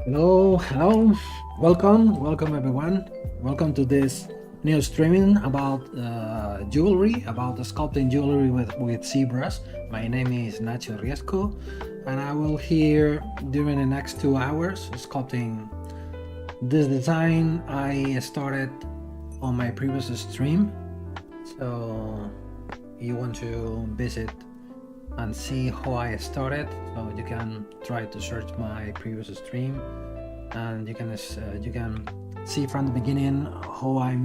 Hello, welcome everyone. Welcome to this new streaming about jewelry, about the sculpting jewelry with ZBrush. My name is Nacho Riesco, and I will here during the next 2 hours sculpting this design I started on my previous stream. So you want to visit and see how I started, so you can try to search my previous stream and you can see from the beginning how I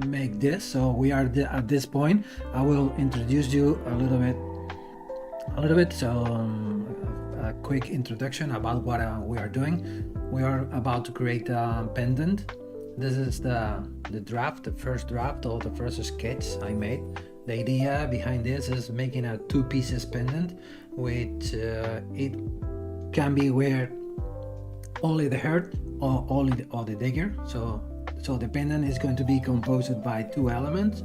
make this. So we are at this point. I will introduce you a little bit. So a quick introduction about what we are doing. We are about to create a pendant. This is the draft, the first draft or the first sketch I made. The idea behind this is making a two pieces pendant, which it can be wear only the heart or only the dagger. So the pendant is going to be composed by two elements,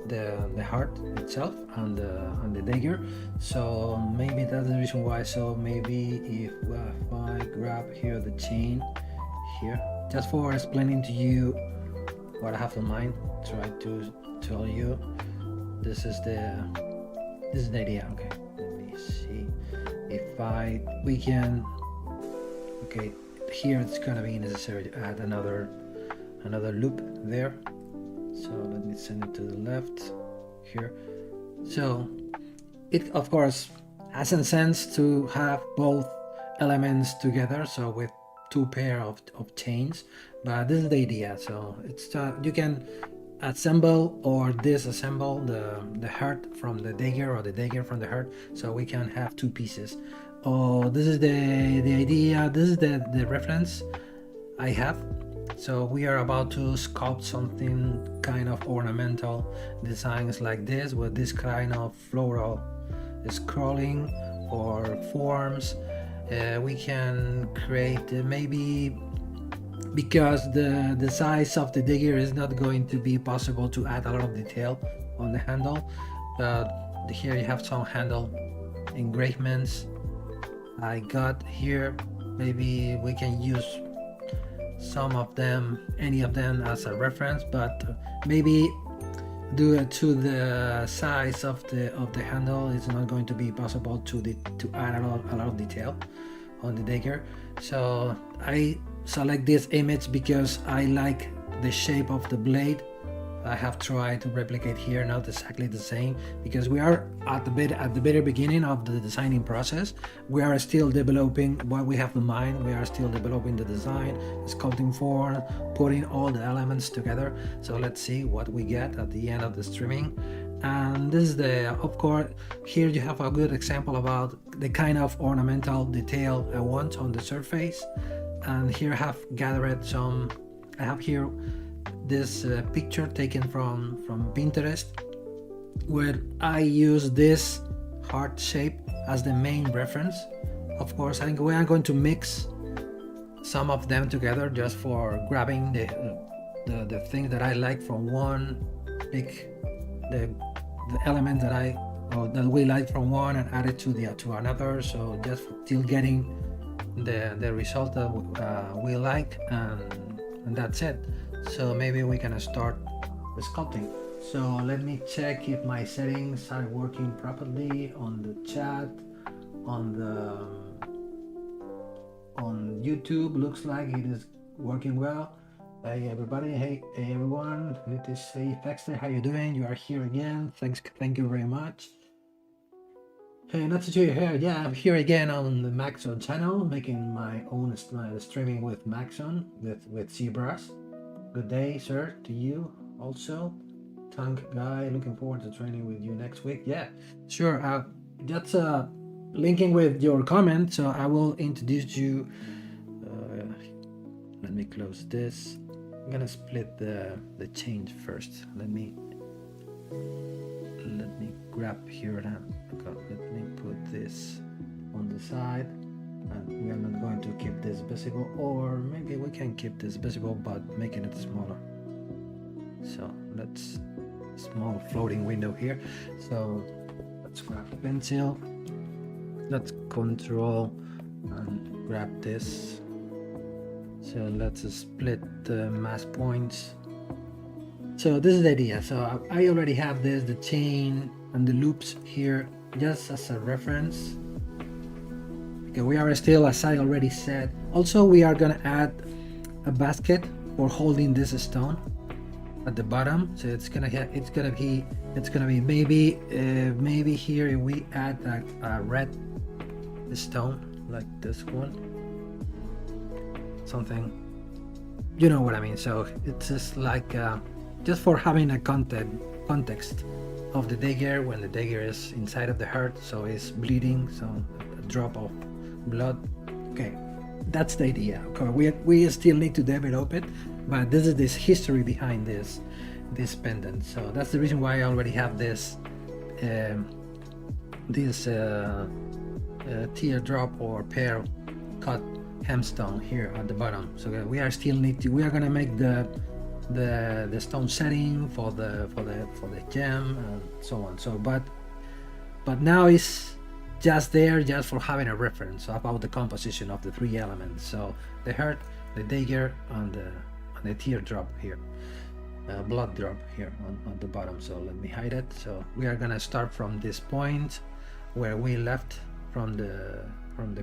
the heart itself and the dagger. So maybe that's the reason why. So maybe if I grab here the chain here, just for explaining to you what I have in mind, try to tell you. This is the idea. Okay, let me see if we can. Okay, here it's gonna be necessary to add another loop there. So let me send it to the left here. So it of course has a sense to have both elements together, so with two pair of chains, but this is the idea. So it's you can assemble or disassemble the heart from the dagger or the dagger from the heart, so we can have two pieces. Oh, this is the idea. This is the reference I have. So we are about to sculpt something kind of ornamental designs like this, with this kind of floral scrolling or forms. We can create maybe, because the size of the dagger is not going to be possible to add a lot of detail on the handle, but here you have some handle engravements I got here. Maybe we can use some of them, any of them as a reference, but maybe due to the size of the handle, it's not going to be possible to add a lot of detail on the dagger. So I select this image because I like the shape of the blade. I have tried to replicate here, not exactly the same, because we are at the very beginning of the designing process. We are still developing what we have in mind. We are still developing the design, sculpting form, putting all the elements together. So let's see what we get at the end of the streaming. And this is of course, here you have a good example about the kind of ornamental detail I want on the surface. And here I have gathered some, I have here this picture taken from Pinterest, where I use this heart shape as the main reference. Of course, I think we are going to mix some of them together just for grabbing the thing that I like from one, pick the element that we like from one and add it to another. So just till getting the result that we like, and that's it. So maybe we can start the sculpting. So let me check if my settings are working properly on the chat, on YouTube. Looks like it is working well. Hey everybody, hey everyone. Let us say Baxter, how you doing? You are here again. Thank you very much. Hey, not to see you here. Yeah, I'm here again on the Maxon channel, making my own streaming with Maxon with ZBrush. Good day, sir, to you also. Tank guy, looking forward to training with you next week. Yeah, sure. That's linking with your comment, so I will introduce you. Let me close this. I'm gonna split the change first. Let me grab here and let me put this on the side. And we are not going to keep this visible, or maybe we can keep this visible but making it smaller. So let's small floating window here. So let's grab the pencil, let's control and grab this So let's split the mask points. So this is the idea. So I already have the chain and the loops here just as a reference. Okay, we are still, as I already said. Also, we are gonna add a basket for holding this stone at the bottom. So it's gonna be maybe here we add a red stone like this one, something, you know what I mean. So it's just like just for having a context of the dagger when the dagger is inside of the heart, so it's bleeding, so a drop of blood. Okay, that's the idea. Okay, we still need to develop it, but this is this history behind this pendant. So that's the reason why I already have this teardrop or pearl cut hemstone here at the bottom. So we are gonna make the stone setting for the gem and so on. So but now it's just there just for having a reference about the composition of the three elements. So the heart, the dagger, and the teardrop here, blood drop here on the bottom. So let me hide it. So we are gonna start from this point where we left from the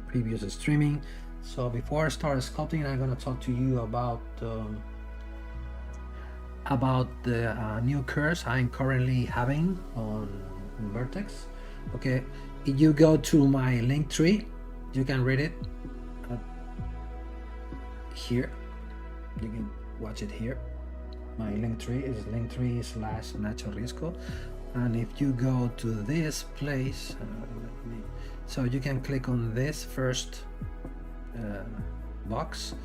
previous streaming. So before I start sculpting, I'm gonna talk to you about the new curse I'm currently having on Vertex. Okay, if you go to my LinkTree, you can read it here. You can watch it here. My LinkTree is LinkTree/Nacho Riesco, and if you go to this place, so you can click on this first box.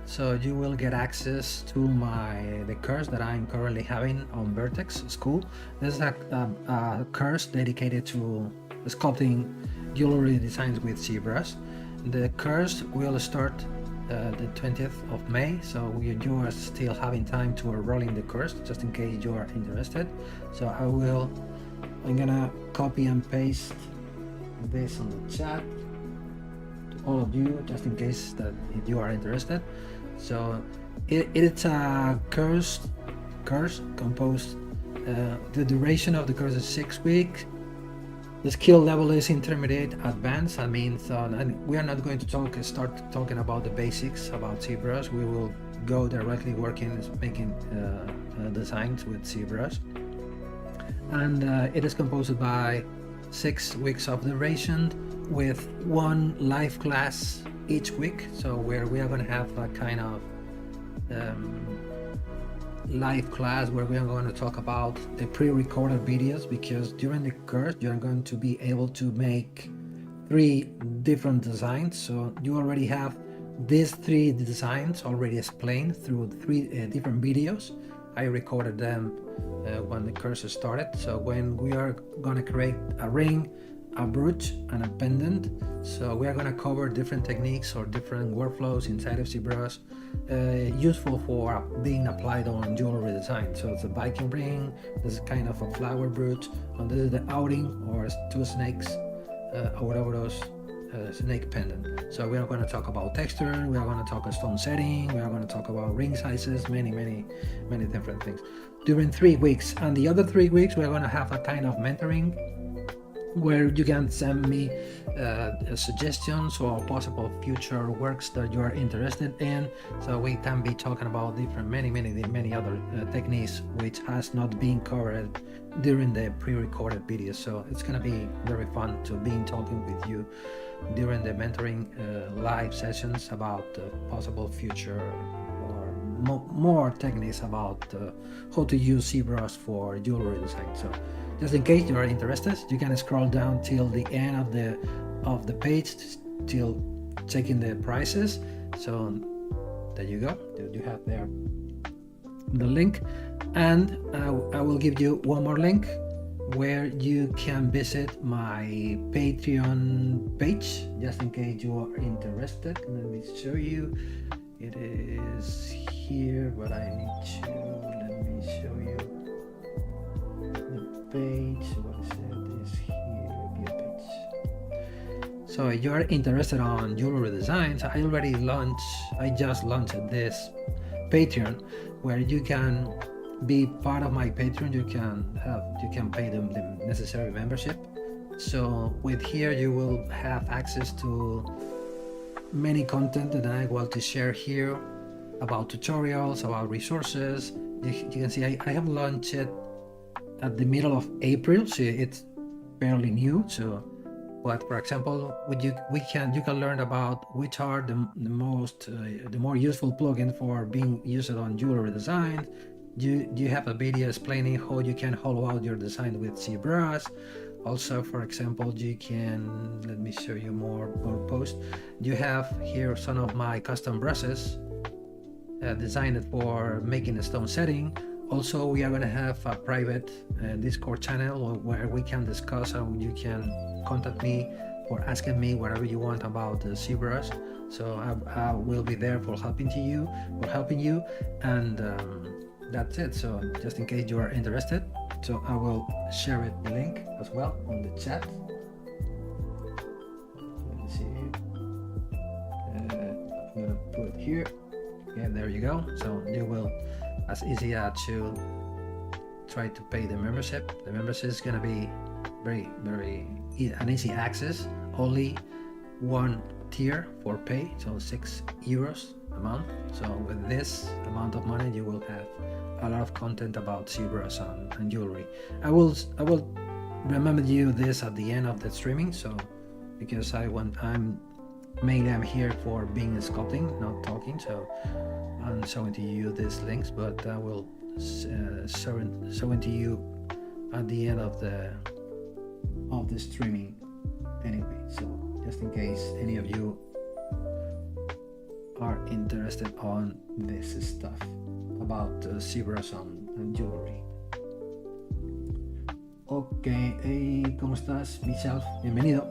So you will get access to the course that I'm currently having on Vertex School. This is a course dedicated to sculpting jewelry designs with ZBrush. The course will start the 20th of May, so you are still having time to enroll in the course, just in case you are interested. So I'm gonna copy and paste this on the chat to all of you, just in case that if you are interested. So it's a course composed. The duration of the course is 6 weeks. The skill level is intermediate advanced. I mean, we are not going to start talking about the basics about ZBrush. We will go directly making designs with ZBrush, and it is composed by 6 weeks of duration with one live class each week. So where we are going to have a kind of live class where we are going to talk about the pre-recorded videos, because during the course you are going to be able to make 3 different designs. So you already have these 3 designs already explained through 3 different videos. I recorded them when the course started. So when we are going to create a ring, a brooch, and a pendant, so we are going to cover different techniques or different workflows inside of ZBrush, useful for being applied on jewelry design. So it's a Viking ring, this is kind of a flower brooch, and this is the outing or 2 snakes, Ouroboros snake pendant. So we are going to talk about texture, we are going to talk about stone setting, we are going to talk about ring sizes, many different things during 3 weeks. And the other 3 weeks we are going to have a kind of mentoring where you can send me suggestions or possible future works that you are interested in. So we can be talking about different many other techniques which has not been covered during the pre-recorded videos. So it's gonna be very fun to be talking with you during the mentoring live sessions about possible future or more techniques about how to use ZBrush for jewelry design. So just in case you are interested, you can scroll down till the end of the page, till checking the prices. So there you go. You have there the link, and I will give you one more link where you can visit my Patreon page, just in case you are interested. Let me show you. It is here, but let me show you the page. What is it? Is here, view page. So if you're interested on jewelry designs, I just launched this Patreon where you can be part of my Patreon. You can pay them the necessary membership. So with here you will have access to many content that I want to share here about tutorials, about resources. You can see I have launched it at the middle of April, so it's fairly new. So, but for example, you can learn about which are the more useful plugins for being used on jewelry design. You have a video explaining how you can hollow out your design with ZBrush. Also, for example, you can, let me show you more posts. You have here some of my custom brushes designed for making a stone setting. Also, we are going to have a private Discord channel where we can discuss, and you can contact me or asking me whatever you want about the ZBrush. So I will be there for helping you, and that's it. So just in case you are interested, so I will share the link as well on the chat. Let me see. I'm gonna put it here. Yeah, there you go. So you will, as easy as to try to pay the membership. The membership is gonna be very an easy access. Only one tier for pay, so €6 a month. So with this amount of money, you will have a lot of content about ZBrush and jewelry. I will remember you this at the end of the streaming. So because I'm here for being sculpting, not talking. So I'm showing to you these links, but I will showing to you at the end of the streaming anyway. So just in case any of you are interested on this stuff about ZBrush and jewelry. Ok, hey, ¿cómo estás, Michelle? Bienvenido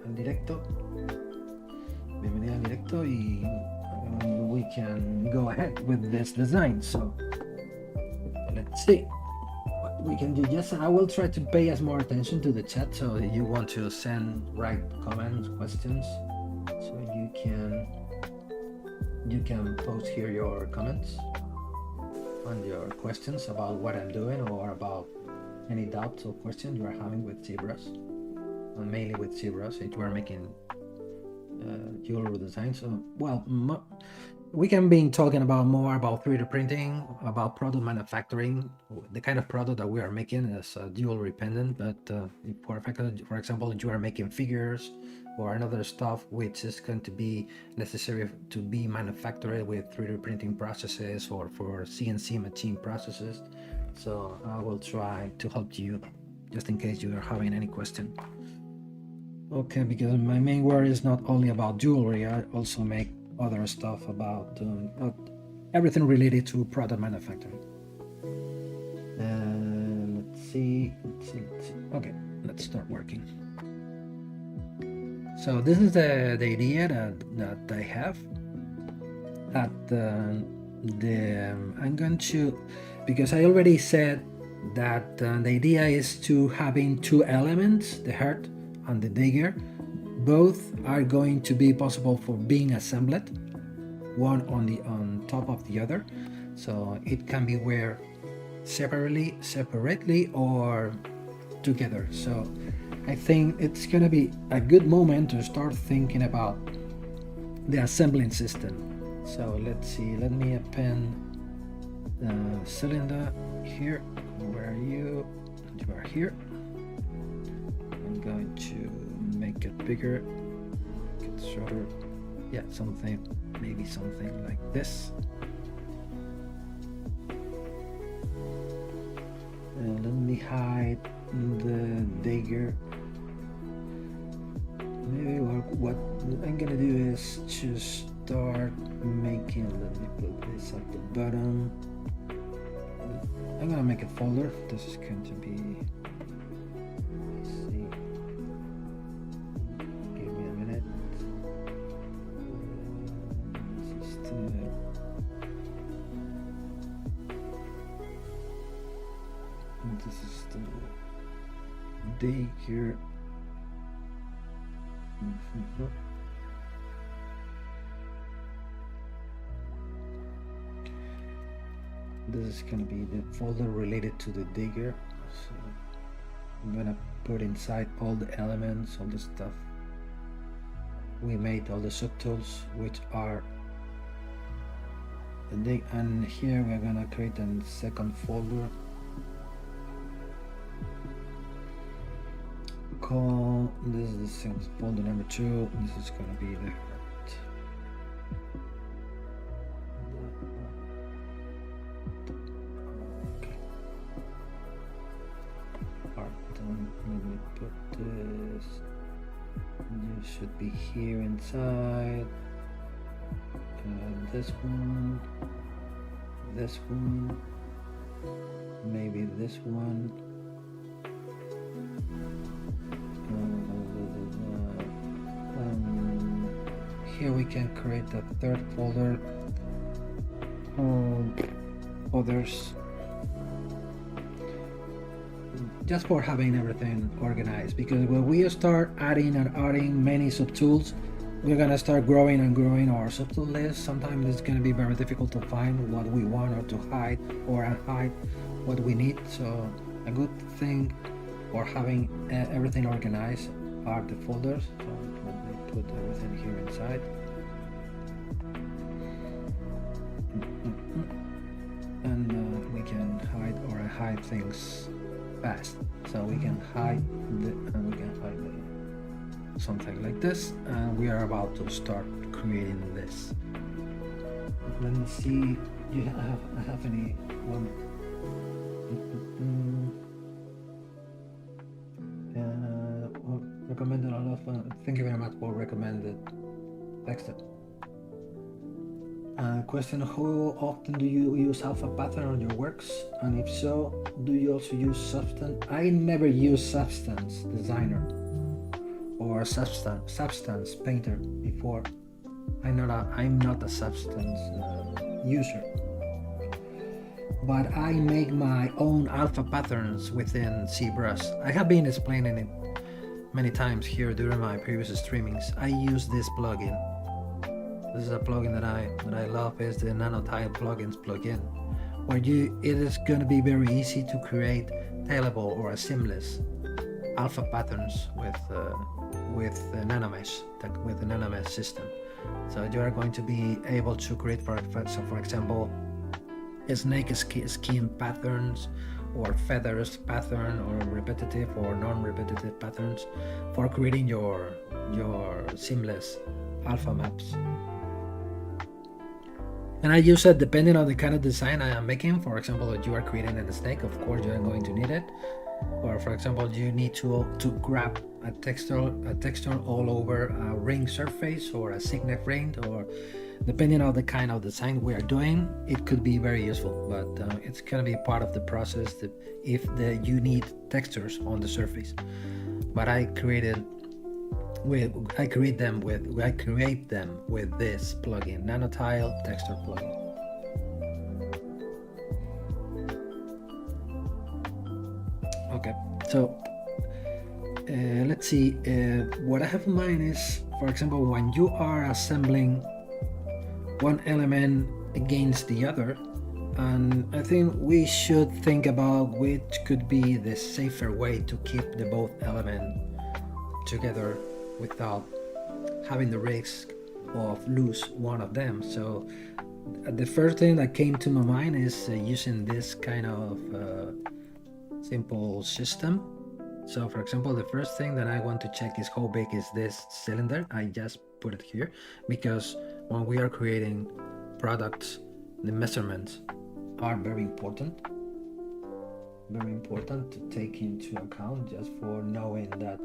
al directo. Bienvenido al directo, y we can go ahead with this design. So let's see what we can do. Yes, I will try to pay as more attention to the chat. So if you want to write comments, questions, so you can post here your comments and your questions about what I'm doing, or about any doubts or questions you are having with ZBrush, and mainly with ZBrush if you are making jewelry design. So, well, we can be talking more about 3D printing, about product manufacturing, the kind of product that we are making as a jewelry pendant. But for example, if you are making figures or another stuff which is going to be necessary to be manufactured with 3D printing processes or for CNC machine processes. So I will try to help you just in case you are having any question. Okay, because my main work is not only about jewelry, I also make other stuff about everything related to product manufacturing. Let's see. Okay, let's start working. So this is the idea that I have. I'm going to, because I already said that the idea is to having two elements, the heart and the dagger. Both are going to be possible for being assembled, one on top of the other. So it can be wear separately or together. So I think it's gonna be a good moment to start thinking about the assembling system. So let's see, let me append the cylinder here. Where are you? You are here. I'm going to make it bigger, make it shorter. Yeah, maybe something like this. And let me hide the dagger. Maybe what I'm gonna do is to start making, let me put this at the bottom. I'm gonna make a folder. This is going to be, let's see, give me a minute. This is the day here. This is gonna be the folder related to the digger. So I'm gonna put inside all the elements, all the stuff we made, all the subtools, which are the dig. And here we're gonna create a second folder called, this is the same folder number 2. This is gonna be the let me put this, you should be here inside, this one, maybe this one, here we can create a third folder, others, just for having everything organized, because when we start adding many subtools, we're gonna start growing our subtool list. Sometimes it's gonna be very difficult to find what we want, or to hide or unhide what we need. So a good thing for having everything organized are the folders. So let me put everything here inside. And we can hide or unhide things fast, so we can hide something like this, and we are about to start creating this. Let me see, do you have any one? Recommended a lot of fun. Thank you very much for recommended text. Question: how often do you use alpha pattern on your works? And if so, do you also use Substance? I never use Substance Designer or Substance Painter before. I'm not a Substance user, but I make my own alpha patterns within ZBrush. I have been explaining it many times here during my previous streamings. I use this plugin. This is a plugin that I love. Is the Nanotile plugins plugin, where it is going to be very easy to create tailable or seamless alpha patterns with nanomesh, with the nanomesh system. So you are going to be able to create, for example, snake skin patterns, or feathers pattern, or repetitive or non-repetitive patterns for creating your seamless alpha maps. And I use it depending on the kind of design I am making. For example, if you are creating a snake, of course you are going to need it. Or for example, you need to grab a texture all over a ring surface, or a signet ring, or depending on the kind of design we are doing, it could be very useful. But it's gonna be part of the process if you need textures on the surface. But I create them with this plugin, Nanotile Texture plugin. Okay, so let's see. What I have in mind is, for example, when you are assembling one element against the other, and I think we should think about which could be the safer way to keep the both elements together without having the risk of lose one of them. So the first thing that came to my mind is using this kind of simple system. So for example, the first thing that I want to check is how big is this cylinder. I just put it here because when we are creating products, the measurements are very important to take into account, just for knowing that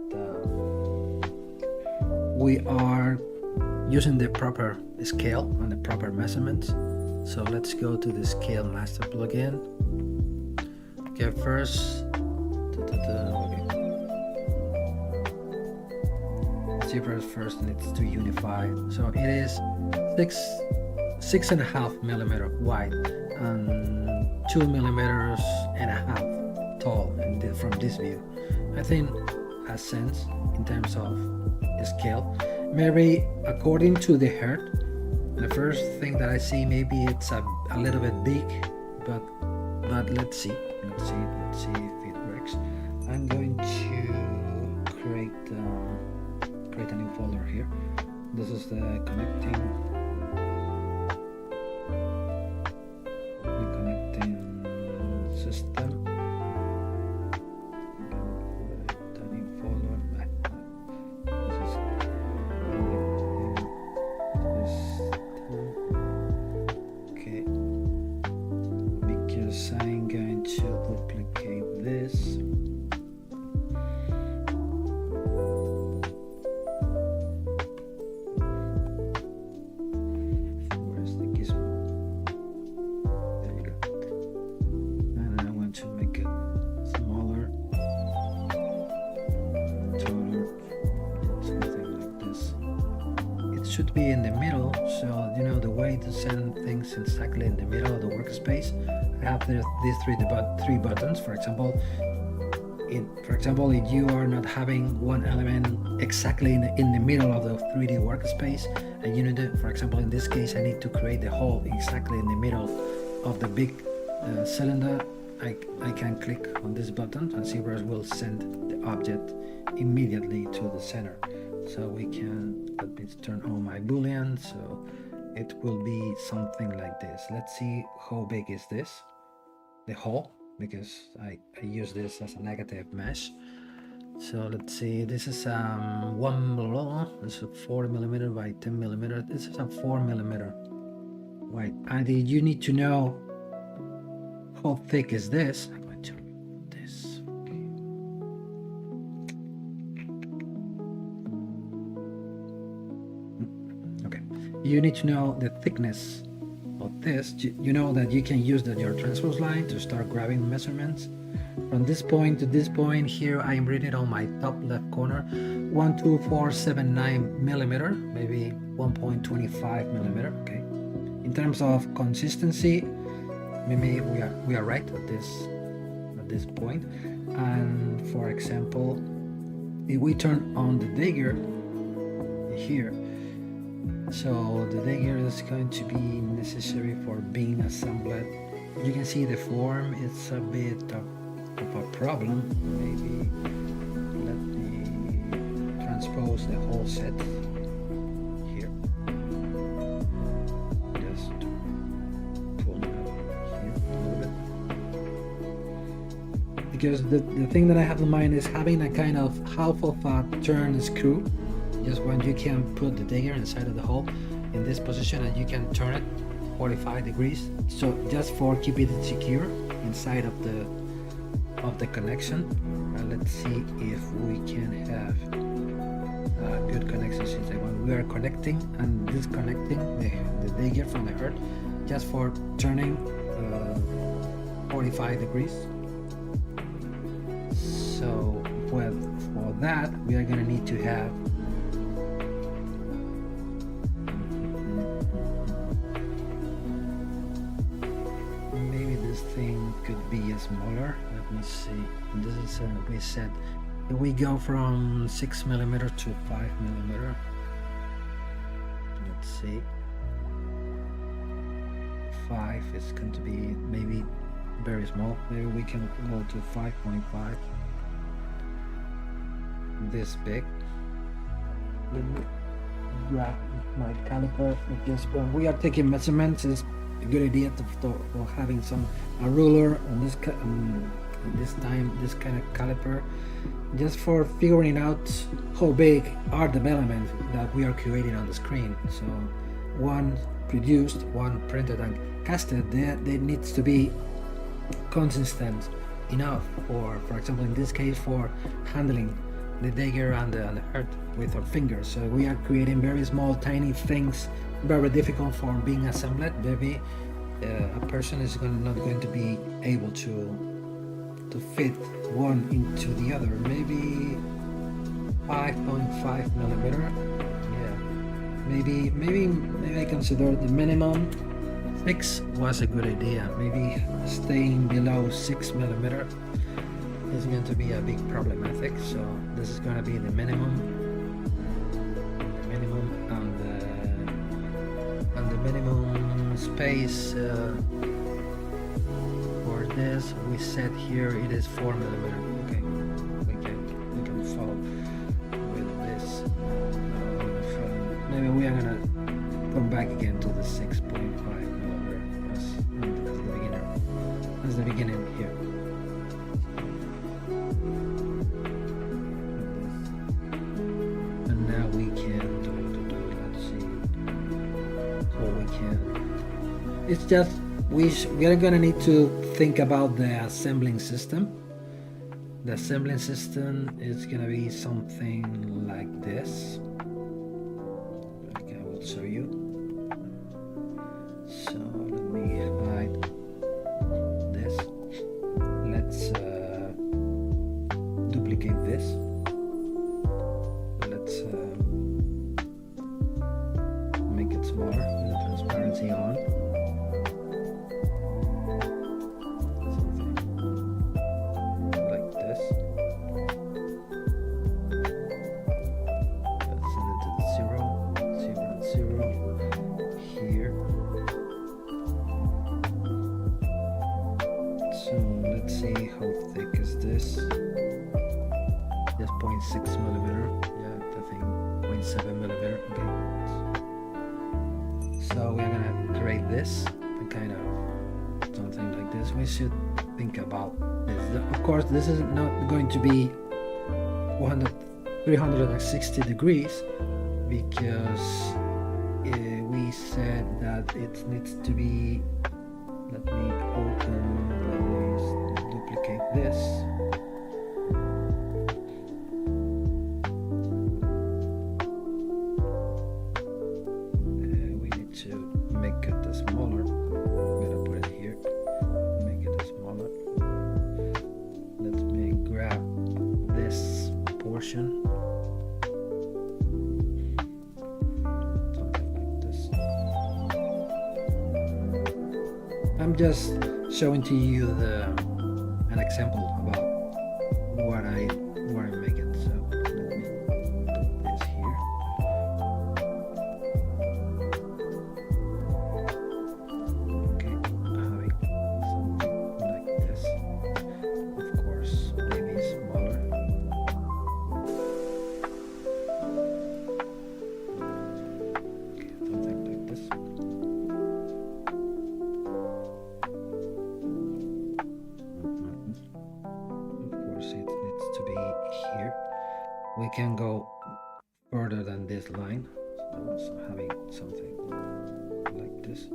we are using the proper scale and the proper measurements. So let's go to the Scale Master plugin. Okay, first, ZBrush first needs to unify. So it is 6.5 millimeter wide and 2.5 millimeters tall. And from this view, I think has sense in terms of scale. maybe according to the heart, the first thing that I see, maybe it's a little bit big, but let's see if it works. I'm going to create a new folder here. This is the connecting system. Create a new folder. This is okay, because I'm going to duplicate this. Where's the gizmo? There you go. And I want to make it smaller, taller, something like this. It should be in the middle, so you know the way to send things exactly in the middle of the workspace. I have these three buttons. For example, if you are not having one element exactly in the middle of the 3D workspace, and you need to, for example, in this case, I need to create the hole exactly in the middle of the big cylinder. I can click on this button, and ZBrush will send the object immediately to the center. So we can, let me turn on my boolean, so it will be something like this. Let's see how big is this, the hole, because I use this as a negative mesh. So let's see, this is this is a 4 millimeter by 10 millimeter. This is a 4 millimeter wide, and you need to know how thick is this. I'm going to remove this. Okay, you need to know the thickness of this. You know that you can use your transpose line to start grabbing measurements. From this point to this point here, I am reading on my top left corner 12479 millimeter, maybe 1.25 millimeter. Okay. In terms of consistency, maybe we are right at this point. And for example, if we turn on the dagger here, so the dagger is going to be necessary for being assembled. You can see the form, it's a bit of a problem. Maybe let me transpose the whole set here. Just pull it up here a little bit. Because the thing that I have in mind is having a kind of half of a turn screw. Just when you can put the dagger inside of the hole in this position, and you can turn it 45 degrees. So just for keeping it secure inside of the connection. Let's see if we can have a good connection since when we are connecting and disconnecting the dagger from the heart, just for turning 45 degrees. So for that we are going to need to have thing could be smaller. Let me see. This is we said we go from 6 millimeter to 5 millimeter. Let's see. 5 is going to be maybe very small. Maybe we can go to 5.5. This big. Let me grab my caliper, because when we are taking measurements, it's a good idea for having a ruler on this kind of caliper, just for figuring out how big are the elements that we are creating on the screen. So one produced, one printed and casted, they needs to be consistent enough for example in this case for handling the dagger and the heart with our fingers. So we are creating very small tiny things, very difficult for being assembled. Maybe a person is not going to be able to fit one into the other. Maybe 5.5 millimeter. Yeah, maybe I consider the minimum 6 was a good idea. Maybe staying below 6 millimeter is going to be a big problematic. So this is going to be the minimum space for this we set here, it is 4mm. Okay, we can follow with this. Maybe we are gonna come back again to the 6.5mm as the beginning here. And now we can let's see. So we can. It's just we're gonna need to think about the assembling system. The assembling system is gonna be something like this. Okay, I will show you. So let me hide this. Let's duplicate this. Let's make it smaller with the transparency on. Just 0.6mm, yeah, I think 0.7mm. Okay, so we're gonna create this kind of something like this. We should think about this. Of course, this is not going to be 360 degrees because we said that it needs to be. Let me duplicate this. We need to make it smaller. I'm gonna put it here. Make it smaller. Let me grab this portion. Something like this. I'm just showing to you an example about what I make it. So let me put this here. Okay, having something like this. Of course, maybe smaller. Okay, something like this. We can go further than this line, so having something like this.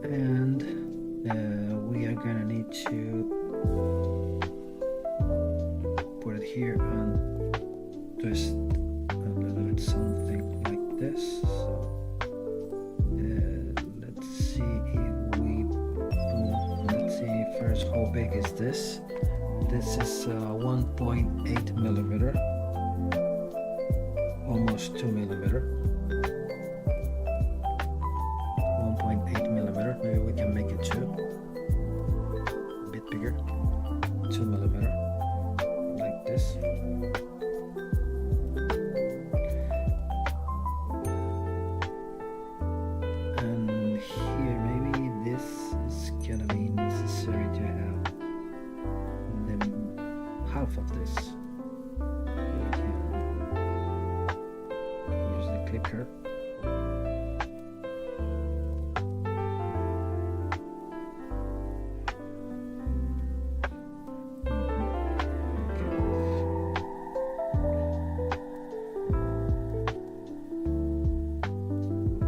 And we are gonna need to put it here and twist a little bit something like this. So let's see if we let's see first how big is this. This is 1.8mm, almost 2mm. 1.8mm. Maybe we can make it 2. A bit bigger. 2mm, like this. And here, maybe this is gonna be necessary to have half of this. We can use the clicker.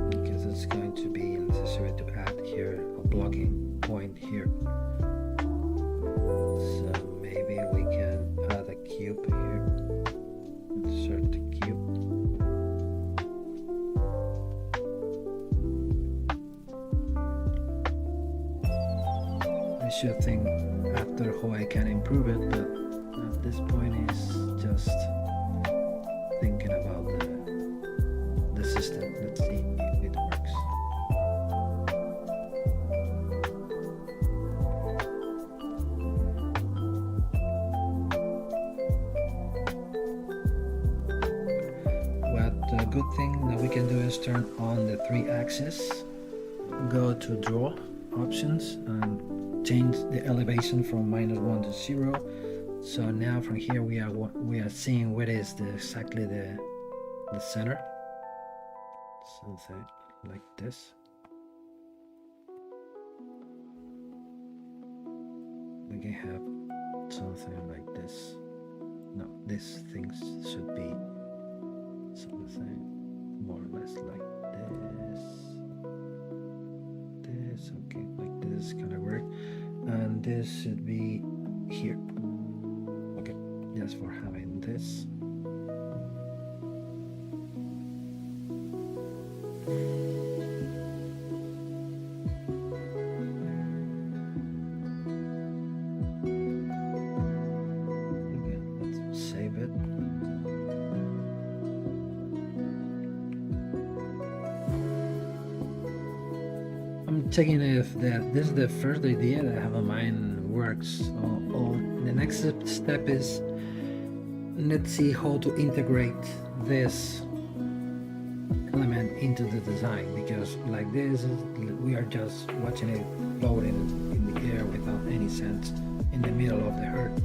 Because it's going to be necessary to add here a blocking point here. So maybe we can add a cube here. Insert the cube. I should think after how I can improve it, but at this point is just thinking about the system. Let's see if it works. good thing that we can do is turn on the 3-axis, go to draw options and change the elevation from -1 to 0. So now from here we are seeing what is exactly the center. Something like this. We can have something like this. No, these things should be something more or less like this. This, okay, like this kind of work. And this should be here. Okay, just for having this. I'm checking if this is the first idea that I have in mind works. Or the next step is, let's see how to integrate this element into the design, because like this we are just watching it floating in the air without any sense in the middle of the earth.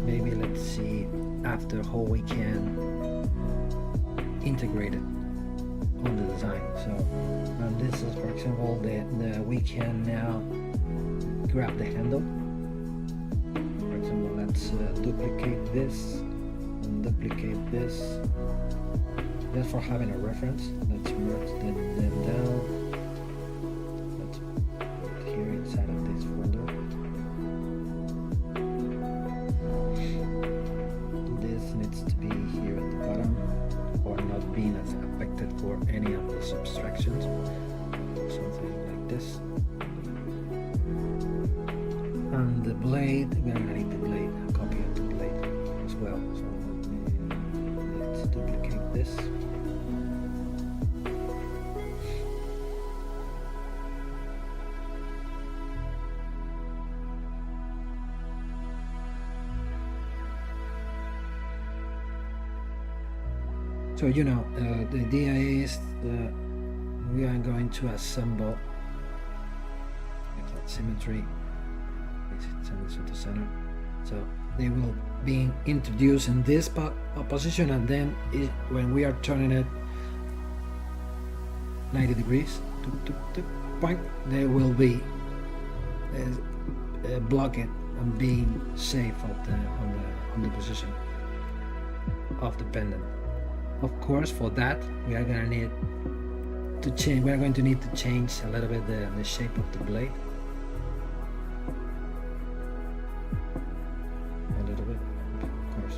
Maybe let's see after how we can integrate it on the design. So this is, for example, we can now grab the handle. For example, let's duplicate this and duplicate this, just for having a reference. Let's merge them down. Let's put it here inside of this folder. This needs to be here at the bottom, or not being as affected for any of the subtractions. Something like this. And the blade, we're gonna need the blade, a copy of the blade as well. So let's duplicate this. So the idea is that we are going to assemble without symmetry, to the center. So they will be introduced in this position, and then when we are turning it 90 degrees, they will be blocking and being safe on the position of the pendant. Of course, for that we are going to need to change. We are going to need to change a little bit the shape of the blade, a little bit, of course.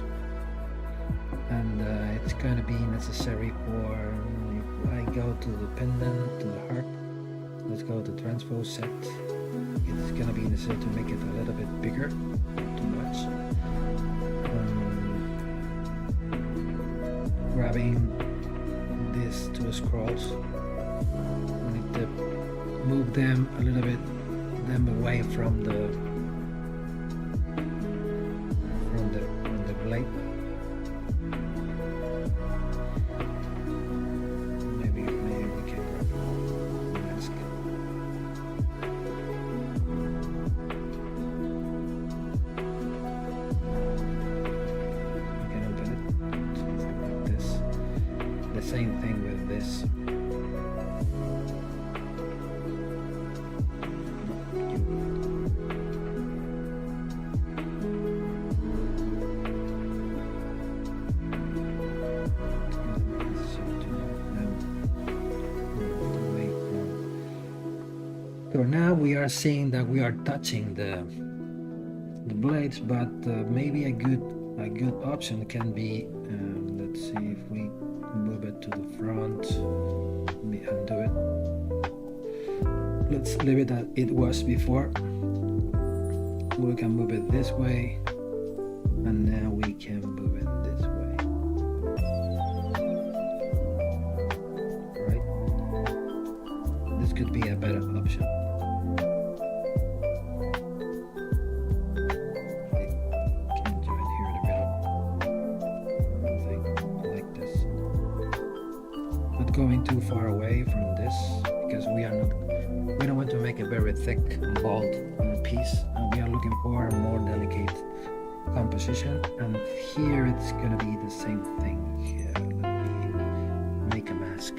And it's going to be necessary for. If I go to the pendant, to the heart, let's go to transpose set. It's going to be necessary to make it a little bit bigger, not too much. Grabbing these two scrolls, we need to move them a little bit, away from the blade. Maybe we can grab the mask. We can open it, something like this. The same thing with this. So now we are seeing that we are touching the blades, but maybe a good option can be, let's see if we move it to the front. Let me undo it. Let's leave it as it was before. We can move it this way, and now we can move it this way. Right? This could be a better option. not going too far away from this because we don't want to make a very thick and bold piece, and we are looking for a more delicate composition. And here it's gonna be the same thing. Here, let me make a mask.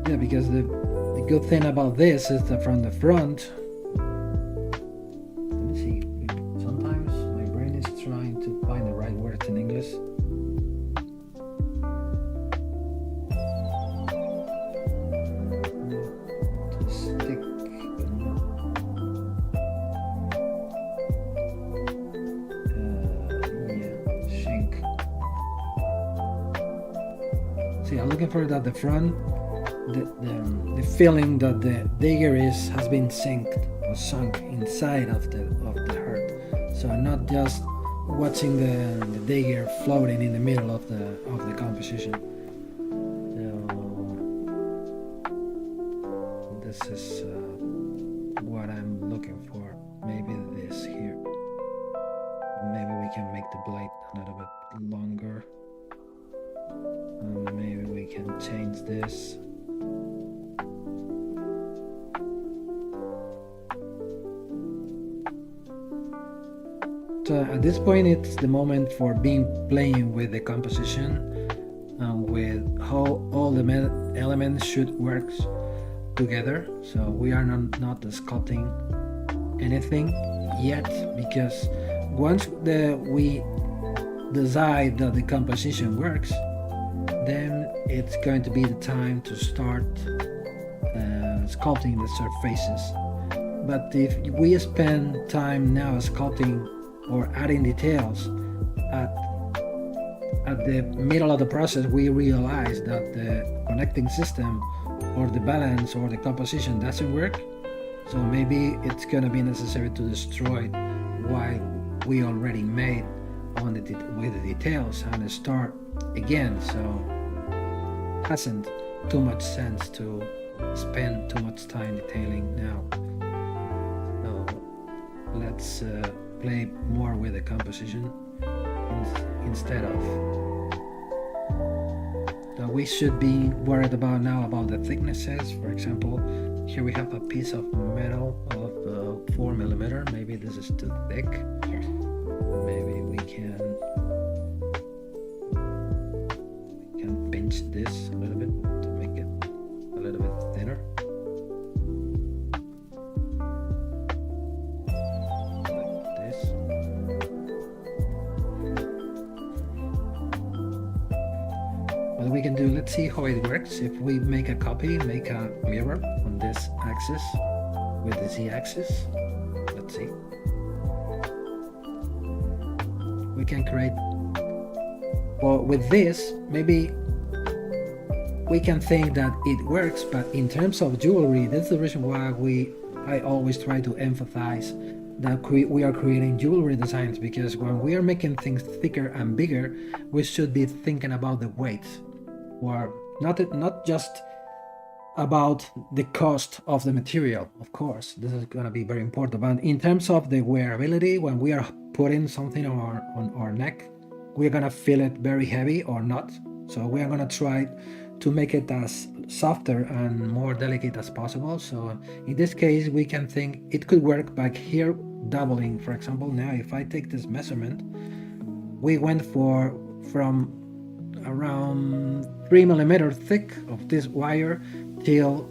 Yeah, because the good thing about this is that from the front, let me see, sometimes my brain is trying to find the right words in English. To stick. Yeah, shrink. See, I'm looking for it at the front. The feeling that the dagger has been sunk inside of the heart, so not just watching the dagger floating in the middle of the composition. So this is what I'm looking for. Maybe this here. Maybe we can make the blade a little bit longer. Maybe we can change this. So at this point, it's the moment for playing with the composition and with how all the elements should work together. So we are not sculpting anything yet, because once we decide that the composition works, then it's going to be the time to start sculpting the surfaces. But if we spend time now sculpting or adding details at the middle of the process, we realize that the connecting system or the balance or the composition doesn't work. So maybe it's gonna be necessary to destroy what we already made with the details and start again. So it hasn't too much sense to spend too much time detailing now. So let's play more with the composition instead of that. We should be worried about now about the thicknesses. For example, here we have a piece of metal of 4mm. Maybe this is too thick. Maybe we can pinch this a little bit to make it a little bit thinner. We can do, let's see how it works. If we make a copy, make a mirror on this axis with the z-axis, let's see, we can create, well, with this maybe we can think that it works, but in terms of jewelry, that's the reason why I always try to emphasize that we are creating jewelry designs, because when we are making things thicker and bigger, we should be thinking about the weight, or not just about the cost of the material. Of course, this is going to be very important, but in terms of the wearability, when we are putting something on our neck, we're going to feel it very heavy or not. So we are going to try to make it as softer and more delicate as possible. So in this case, we can think it could work by here doubling. For example, now if I take this measurement, we went from around 3mm thick of this wire till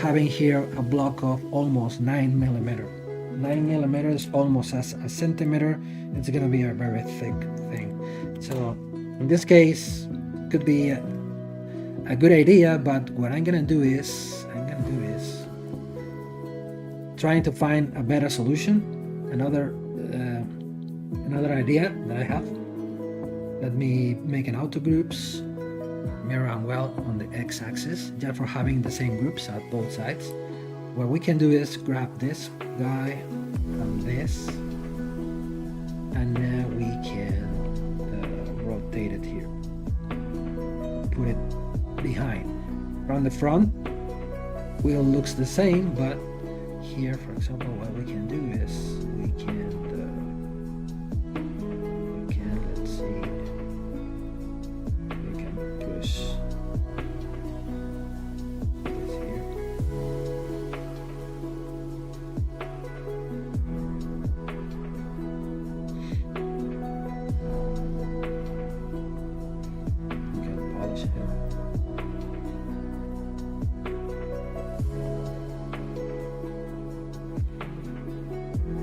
having here a block of almost 9mm. 9mm is almost as a centimeter. It's gonna be a very thick thing. So in this case, could be a good idea, but what I'm gonna do is trying to find a better solution. Another idea that I have. Let me make an auto groups, mirror and well on the X x-axis, just for having the same groups at both sides. What we can do is grab this guy and this, and now we can rotate it here, put it behind. From the front wheel looks the same, but here, for example, what we can do is we can let's see, we can push this here. We can polish it.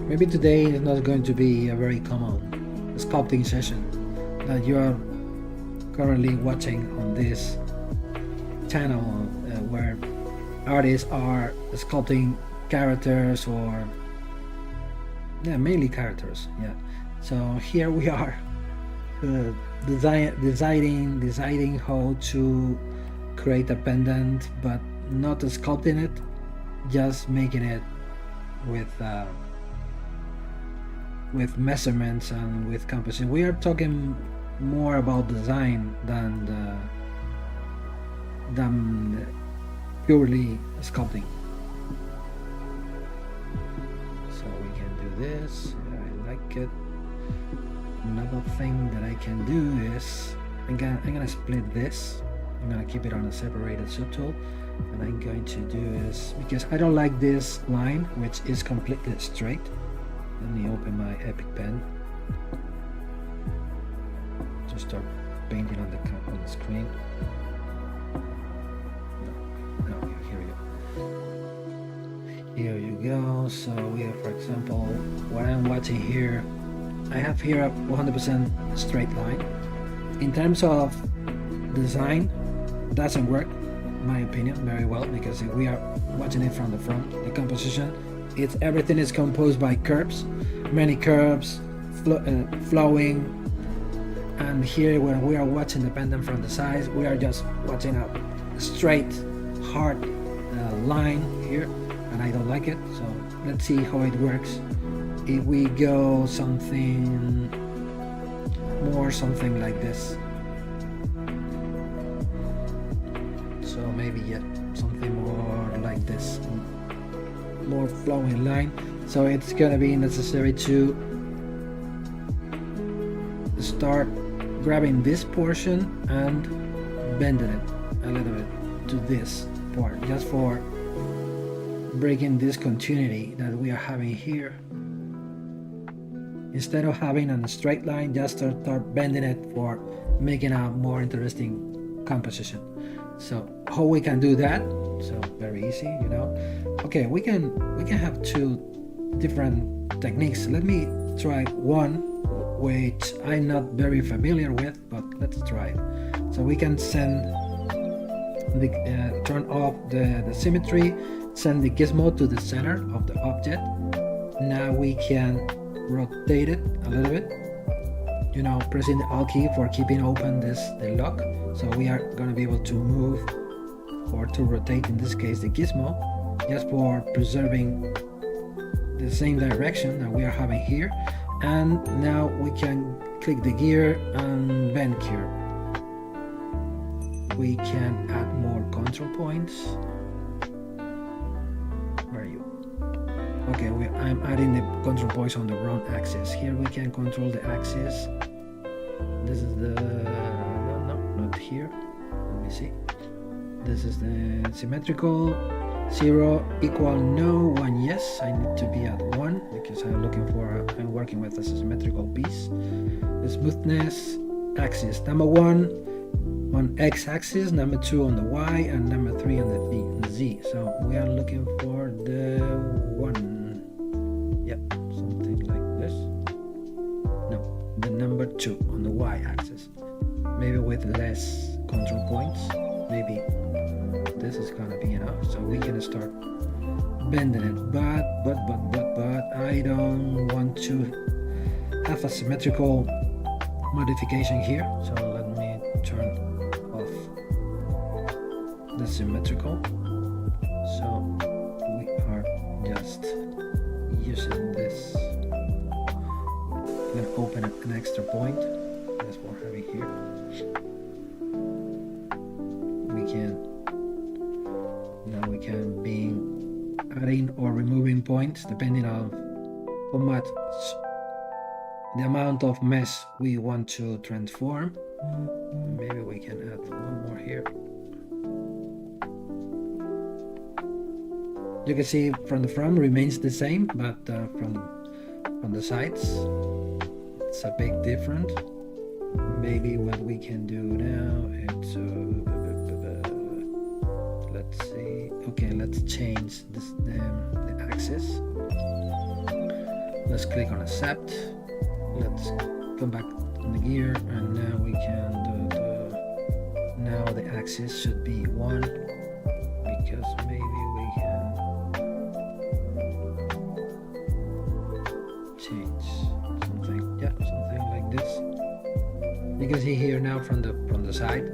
Maybe today is not going to be a very common sculpting session that you are currently watching on this channel, where artists are sculpting characters, or mainly characters. So here we are deciding how to create a pendant, but not sculpting it, just making it with measurements and with composition. We are talking more about design than purely sculpting. So we can do this. I like it. Another thing that I can do is I'm gonna split this. I'm gonna keep it on a separated subtool, and I'm going to do is, because I don't like this line which is completely straight. Let me open my Epic pen to start painting on the screen. No, here we go. Here you go. So we have, for example, what I'm watching here, I have here a 100% straight line. In terms of design, doesn't work, in my opinion, very well, because if we are watching it from the front, the composition, everything is composed by curves, many curves, flowing, and here when we are watching the pendant from the sides, we are just watching a straight, hard line here, and I don't like it. So let's see how it works if we go something like this. So maybe something more like this, more flowing line. So it's gonna be necessary to start grabbing this portion and bending it a little bit to this part, just for breaking this continuity that we are having here. Instead of having a straight line, just start bending it for making a more interesting composition. So how we can do that? So very easy, Okay, we can have two different techniques. Let me try one which I'm not very familiar with, but let's try it. So we can turn off the symmetry, send the gizmo to the center of the object. Now we can rotate it a little bit, pressing the Alt key for keeping open the lock. So we are going to be able to move, or to rotate, in this case, the gizmo, just for preserving the same direction that we are having here. And now we can click the gear and bend gear. We can add more control points. Where are you? Okay, I'm adding the control points on the wrong axis. Here we can control the axis. This is the no, not here. Let me see. This is the symmetrical. 0 equal no, 1 yes. I need to be at 1 because I'm working with a symmetrical piece. The smoothness axis, number 1 on X axis, number 2 on the Y, and number 3 on the Z. So we are looking for the 1. Yep, something like this. No, the number 2 on the Y axis. Maybe with less control points. Maybe this is gonna be enough, so we can start bending it, but I don't want to have a symmetrical modification here, so let me turn off the symmetrical. So we are just using this. I'm gonna open an extra point. That's more heavy here. Now we can be adding or removing points depending on how much the amount of mesh we want to transform. Maybe we can add one more here. You can see from the front remains the same, but from the sides it's a big difference. Maybe what we can do now is let's see. Okay, let's change this, the axis. Let's click on accept. Let's come back on the gear, and now we can do now the axis should be 1, because maybe we can change something. Yeah, something like this. You can see here now from the side,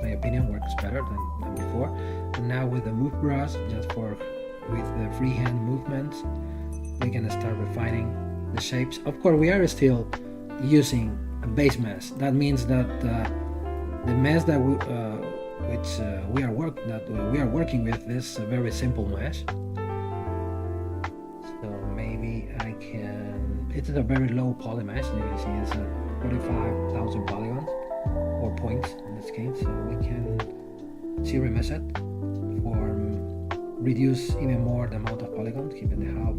my opinion works better than before. And now with the move brush, with the freehand movements, we can start refining the shapes. Of course, we are still using a base mesh. That means that the mesh that we are working with is a very simple mesh. So maybe I can. It's a very low poly mesh. You can see it's a 45,000 polygons or points in this case. So we can zero mesh it for reduce even more the amount of polygons, keeping the half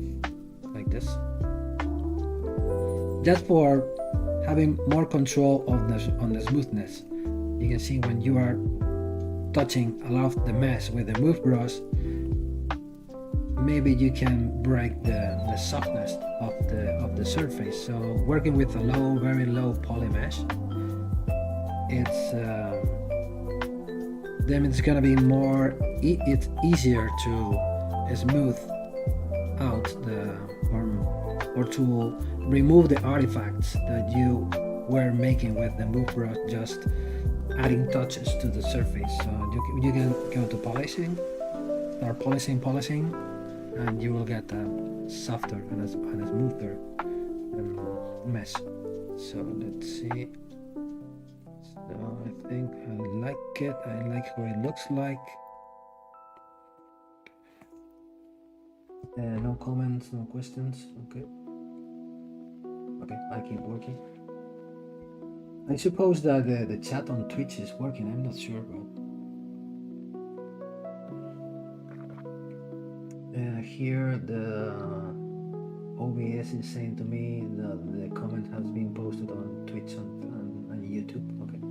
like this. Just for having more control on the smoothness. You can see when you are touching a lot of the mesh with the move brush, maybe you can break the softness of the surface. So working with a very low poly mesh, then it's gonna be it's easier to smooth out or to remove the artifacts that you were making with the move brush, just adding touches to the surface. So you can go to polishing, start polishing, and you will get a softer and a smoother mesh. So let's see. So I think I like it. I like how it looks like. No comments, no questions. Okay. Okay, I keep working. I suppose that the chat on Twitch is working. I'm not sure, but here the OBS is saying to me that the comment has been posted on Twitch and YouTube. Okay,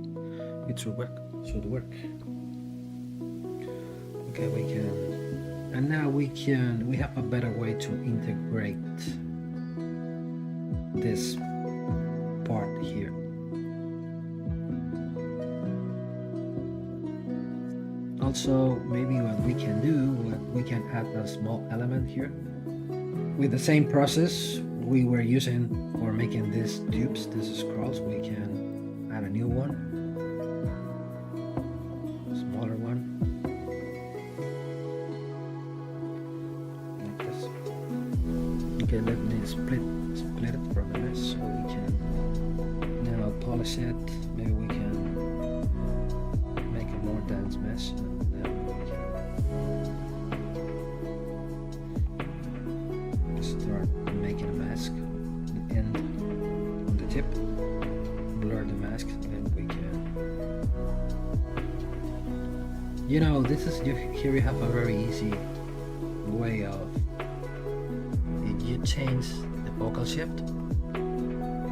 it should work. Okay, we can, and now we have a better way to integrate this part here. Also, maybe what we can do, we can add a small element here. With the same process we were using for making these tubes, these scrolls, we can add a new one, smaller one, like this. Okay, let me split it from the mesh so we can now polish it. Maybe we can make a more dense mesh. Start making a mask, the end on the tip, blur the mask, and we can, you know, this is here we have a very easy way of, if you change the focal shift,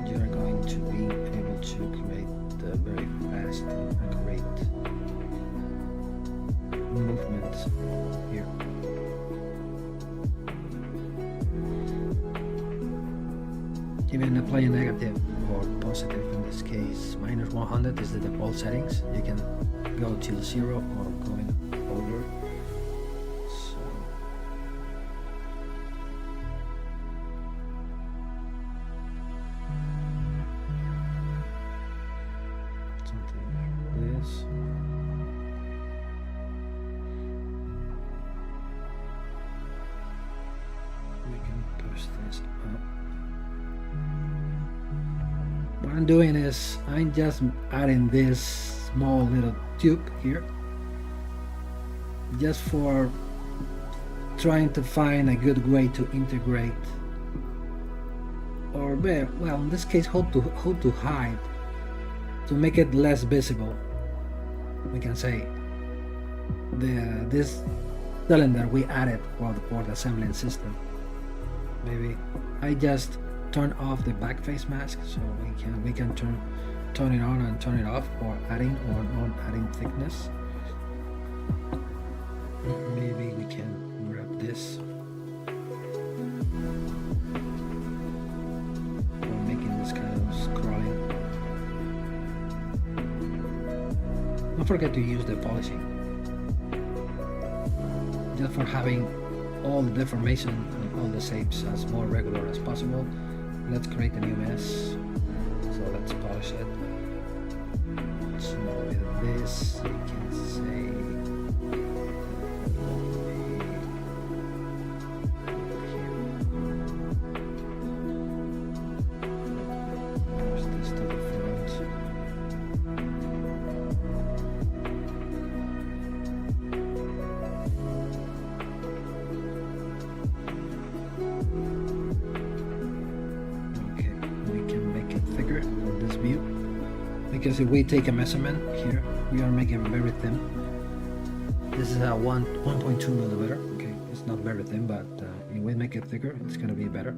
you're going to be able to create the very fast and great movements here. Even apply a negative or positive in this case. -100 is the default settings. You can go till 0 or go in older. So something like this. Oops, this up. What I'm doing is I'm just adding this small little tube here, just for trying to find a good way to integrate, or well, in this case, how to hide, to make it less visible. We can say this cylinder we added for the assembling system. Maybe I just turn off the back face mask, so we can turn it on and turn it off, or adding or not adding thickness. Maybe we can grab this, or making this kind of scrolling. Don't forget to use the polishing, just for having all the deformation and all the shapes as more regular as possible. Let's create a new mesh, so let's polish it. So with this, you can say push this to the front. Because if we take a measurement here, we are making very thin. This is a 1.2 millimeter. Okay, it's not very thin, but if we make it thicker, it's gonna be better.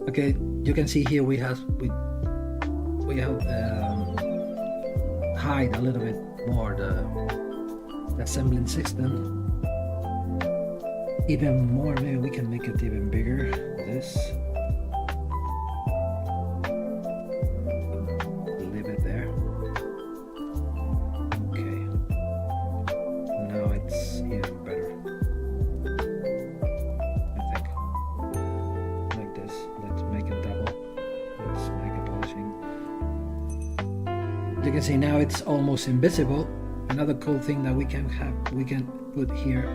Okay, you can see here we have hide a little bit more the assembling system. Even more, maybe we can make it even bigger. This. Leave it there. Okay. Now it's even better. I think. Like this. Let's make it double. Let's make it polishing. You can see now it's almost invisible. Another cool thing that we can put here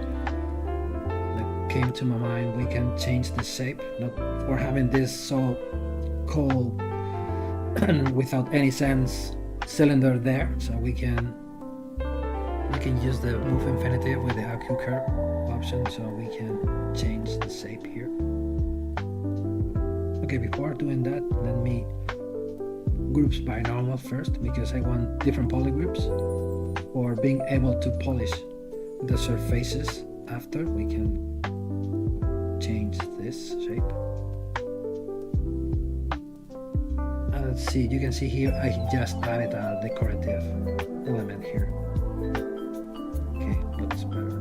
that came to my mind, we can change the shape, not for having this so cold and without any sense cylinder there. So we can use the move infinity with the AQ curve option, so we can change the shape here. Okay, before doing that, let me groups by normal first, because I want different poly groups for being able to polish the surfaces. After we can change this shape. Let's see, you can see here I just added a decorative element here. Okay, looks better.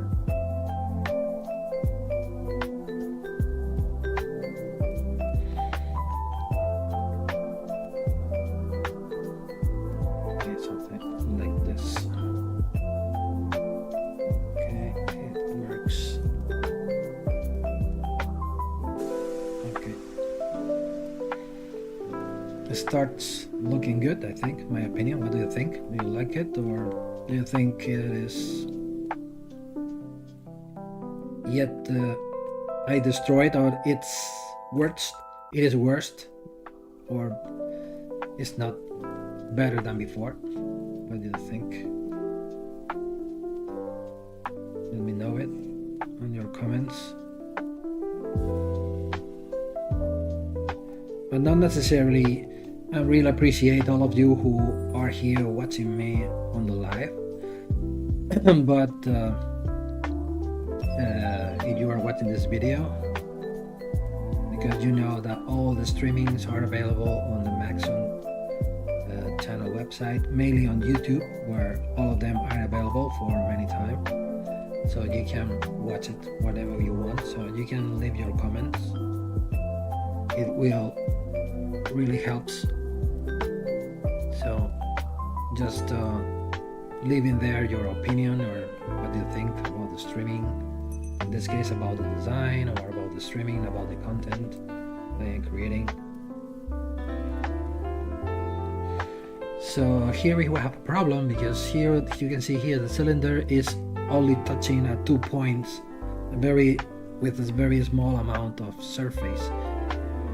Starts looking good, I think, my opinion. What do you think? Do you like it, or do you think it is yet I destroyed, or it's worst? It is worst, or it's not better than before? What do you think? Let me know it on your comments. But not necessarily. I really appreciate all of you who are here watching me on the live. But if you are watching this video, because you know that all the streamings are available on the Maxon channel website, mainly on YouTube, where all of them are available for many times. So you can watch it whatever you want. So you can leave your comments. It will really helps. So just leave in there your opinion, or what do you think about the streaming, in this case about the design or about the streaming, about the content they are creating. So here we have a problem, because here you can see here the cylinder is only touching at 2 points, with a very small amount of surface.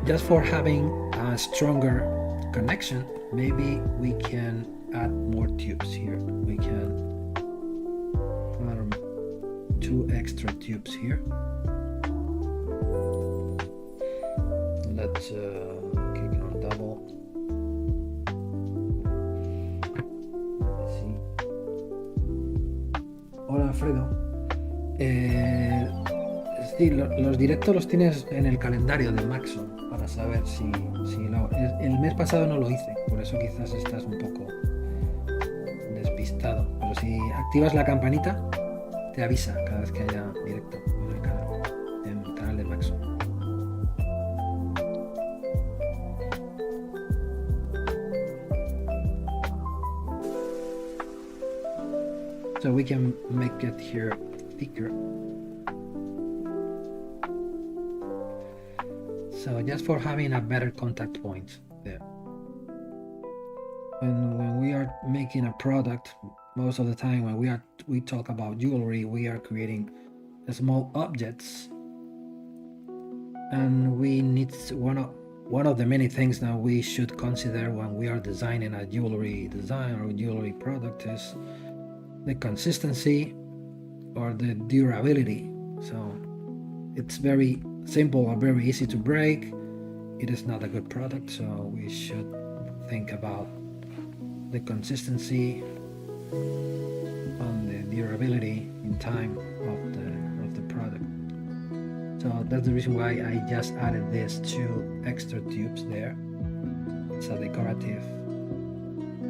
Just for having a stronger connection, maybe we can add more tubes here. We can add 2 extra tubes here. Let's click on double. Let's see. Hola Alfredo. Sí, los directos los tienes en el calendario de Maxon para saber si no. El mes pasado no lo hice, por eso quizás estás un poco despistado. Pero si activas la campanita, te avisa cada vez que haya directo en el canal de Maxon. So we can make it here thicker. So just for having a better contact point there. When we are making a product, most of the time when we talk about jewelry, we are creating small objects, and we need one of the many things that we should consider when we are designing a jewelry design or jewelry product is the consistency or the durability. So it's very simple or very easy to break. It is not a good product, so we should think about the consistency and the durability in time of the product. So that's the reason why I just added these 2 extra tubes there. It's a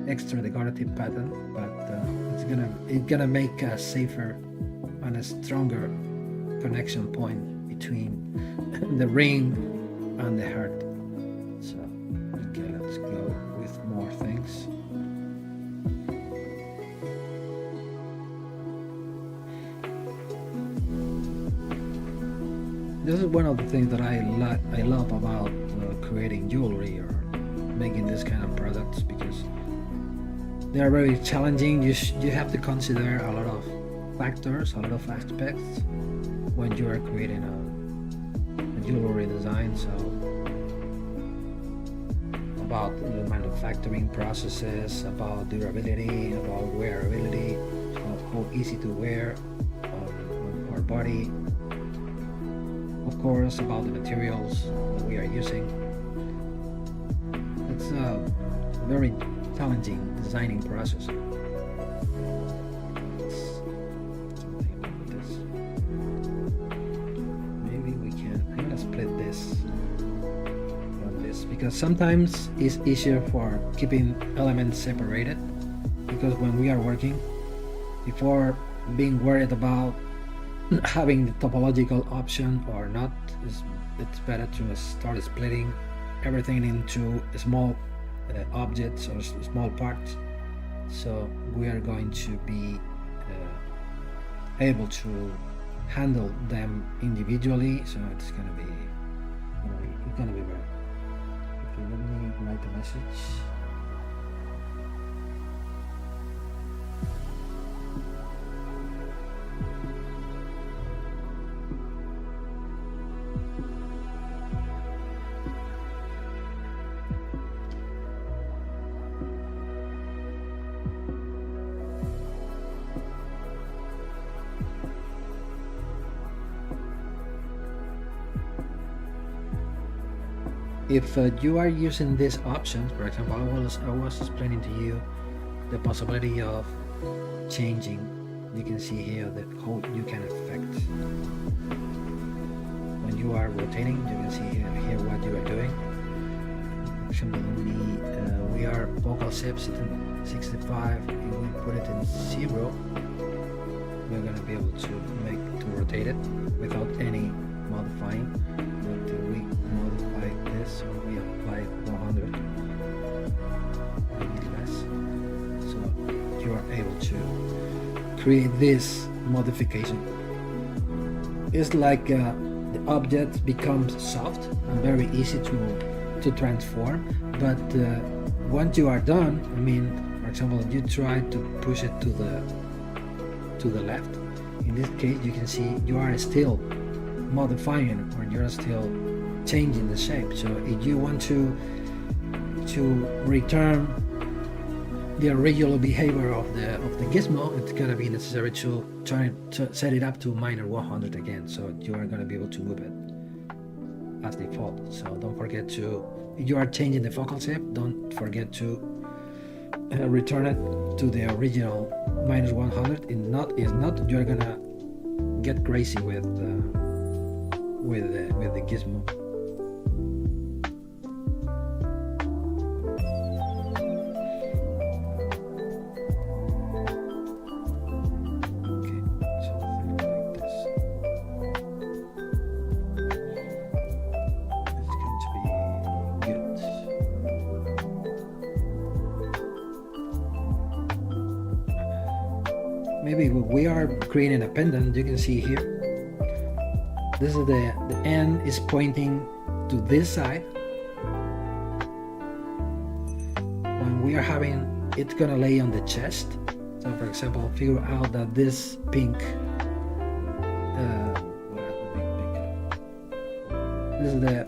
extra decorative pattern, but it's gonna make a safer and a stronger connection point between the ring and the heart. So okay, let's go with more things. This is one of the things that I love about creating jewelry or making this kind of products, because they are very challenging. You have to consider a lot of factors, a lot of aspects when you are creating a jewelry design. So about the manufacturing processes, about durability, about wearability, how easy to wear on our body, of course about the materials that we are using. It's a very challenging designing process. Because sometimes it's easier for keeping elements separated, because when we are working, before being worried about having the topological option or not, it's better to start splitting everything into small objects or small parts, so we are going to be able to handle them individually. So it's gonna be better. Let me write a message. If you are using these options, for example, I was explaining to you the possibility of changing. You can see here that how you can affect when you are rotating. You can see here what you are doing. For example, we are focal shape 65. If we put it in 0, we're gonna be able to rotate it without any modifying. Until we modify this, or we apply 100, maybe less. So you are able to create this modification. it's like the object becomes soft and very easy to transform. But once you are done, I mean, for example, you try to push it to the left. In this case, you can see you are still modifying, or you're still changing the shape. So if you want to return the original behavior of the gizmo, it's gonna be necessary to try to set it up to -100 again, so you are gonna be able to move it as default. So don't forget to, if you are changing the focal shape, don't forget to return it to the original -100. If not, you're gonna get crazy with the gizmo. Maybe we are creating a pendant. You can see here, this is the end is pointing to this side. When we are having, it's gonna lay on the chest. So for example, figure out that this pink, this is the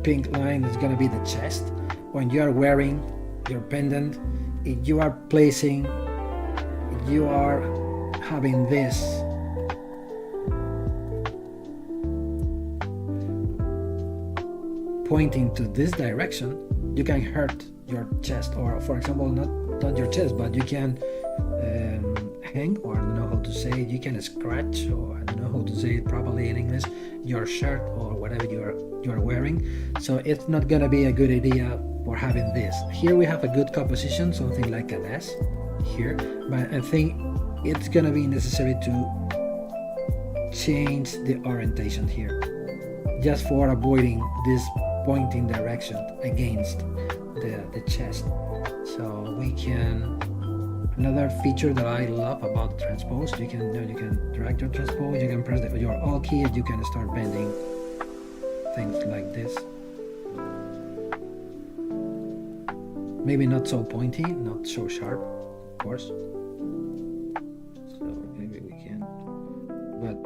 pink line is gonna be the chest. When you are wearing your pendant, if you are placing, you are having this pointing to this direction, you can hurt your chest, or for example, not your chest, but you can hang, or I don't know how to say it, you can scratch, or I don't know how to say it properly in English, your shirt or whatever you are wearing. So it's not gonna be a good idea for having this. Here we have a good composition, something like an S here, but I think it's gonna be necessary to change the orientation here, just for avoiding this pointing direction against the chest. So we can, another feature that I love about transpose, you can drag your transpose, you can press your Alt key, and you can start bending things like this. Maybe not so pointy, not so sharp, of course. So maybe we can, but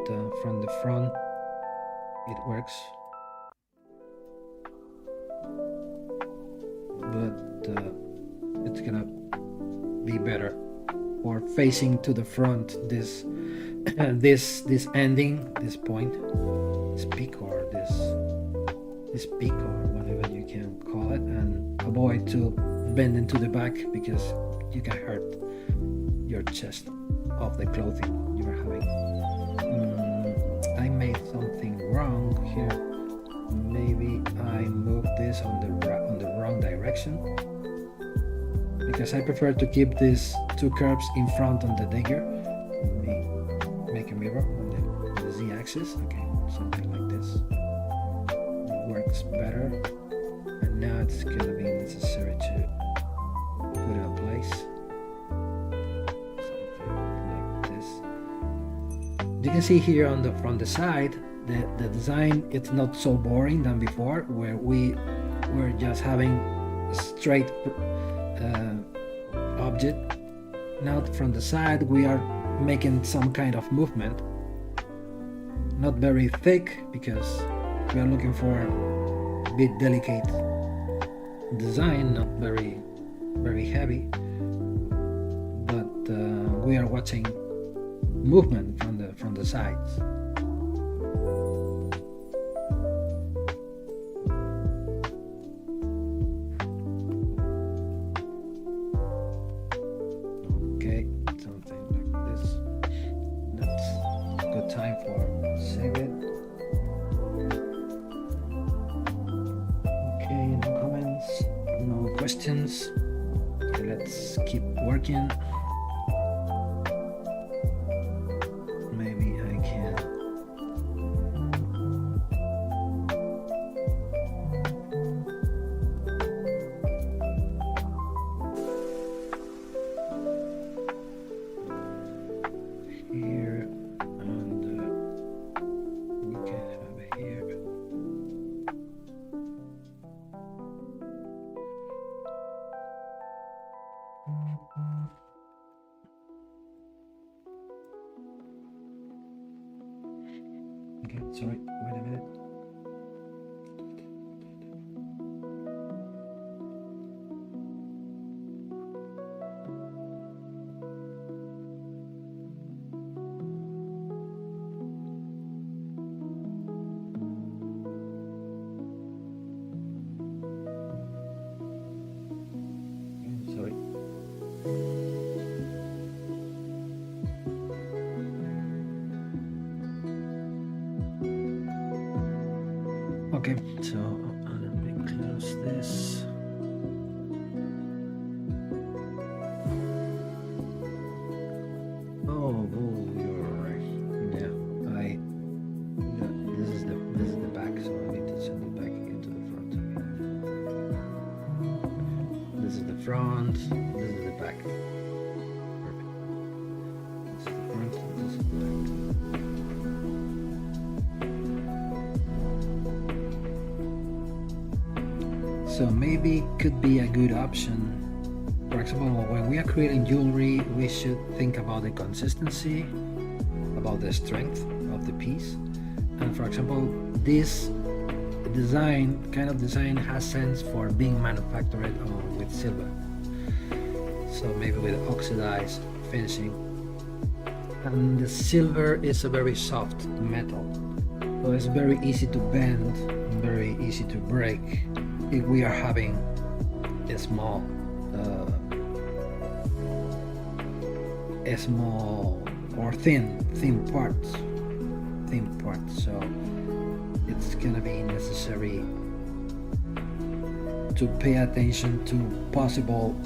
from the front it works. But it's gonna be better, or facing to the front, this this ending, this point, this peak, or this peak, or whatever you can call it, and avoid to bend into the back, because you can hurt your chest of the clothing you are having. I made something wrong here. Maybe I moved this on the wrong direction, because I prefer to keep these two curves in front on the dagger. Let me make a mirror on the z-axis. Okay, something like this. It works better. And now it's gonna be necessary to put it in place. Something like this. You can see here from the side, the design, it's not so boring than before, where we were just having a straight object. Now from the side we are making some kind of movement, not very thick, because we are looking for a bit delicate design, not very heavy, but we are watching movement from the sides. Okay, something like this. That's a good time for save it. Okay, no comments, no questions. Okay, let's keep working. Maybe I can. Here, and Okay, sorry, wait a minute. Sorry. Okay, so let me close this. Oh, you're right. Yeah, this is the back, so I need to send it back again to the front. This is the front. This is the back. Perfect. This is the front. This is the back. So maybe could be a good option. For example, when we are creating jewelry, we should think about the consistency, about the strength of the piece. And for example, this kind of design has sense for being manufactured with silver. So maybe with oxidized finishing. And the silver is a very soft metal. So it's very easy to bend, very easy to break if we are having a small or thin parts. So it's gonna be necessary to pay attention to possible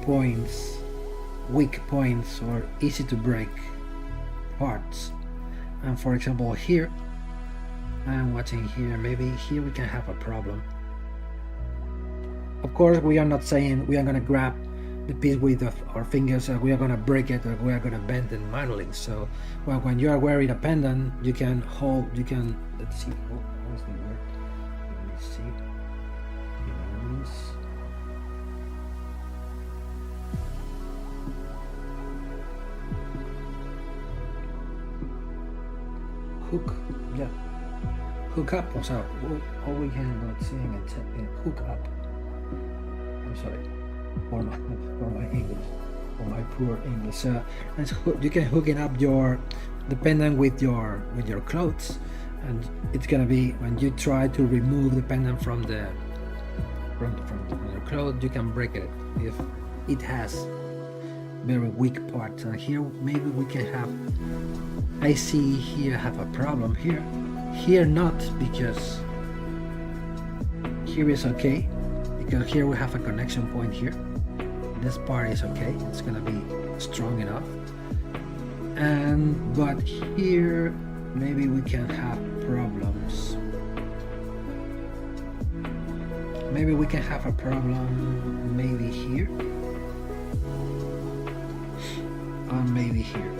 points, weak points, or easy to break parts. And for example, here I'm watching here, maybe here we can have a problem. Of course, we are not saying we are going to grab the piece with our fingers and we are going to break it or we are going to bend it manually. So well, when you are wearing a pendant, you can hold, let's see, what was the word? Let me see. Hook, yeah. Hook up, o sea, all we can seeing and hook up. I'm sorry for my English, for my poor English. You can hook it up the pendant with your clothes, and it's gonna be when you try to remove the pendant from your clothes, you can break it if it has very weak parts. And here maybe we can have. I see here have a problem here. Here not, because here is okay, because here we have a connection point here. This part is okay, it's gonna be strong enough. But here maybe we can have problems. Maybe we can have a problem maybe here, or maybe here.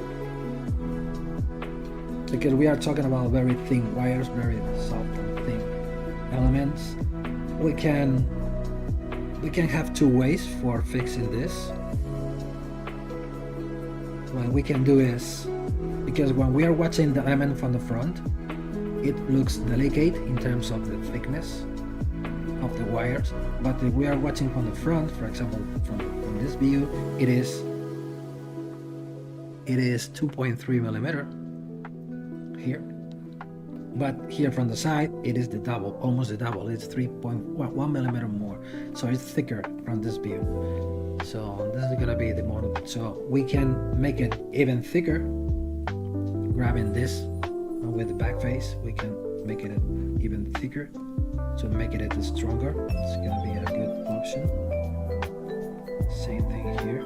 Because we are talking about very thin wires, very soft and thin elements. We can have two ways for fixing this. What we can do is, because when we are watching the element from the front, it looks delicate in terms of the thickness of the wires. But if we are watching from the front, for example, from this view, it is 2.3 millimeter. Here, but here from the side it is the double, almost the double. It's 3.1 millimeter more, so it's thicker from this view. So this is gonna be the model, so we can make it even thicker. Grabbing this with the back face, we can make it even thicker to make it stronger. It's gonna be a good option. Same thing here.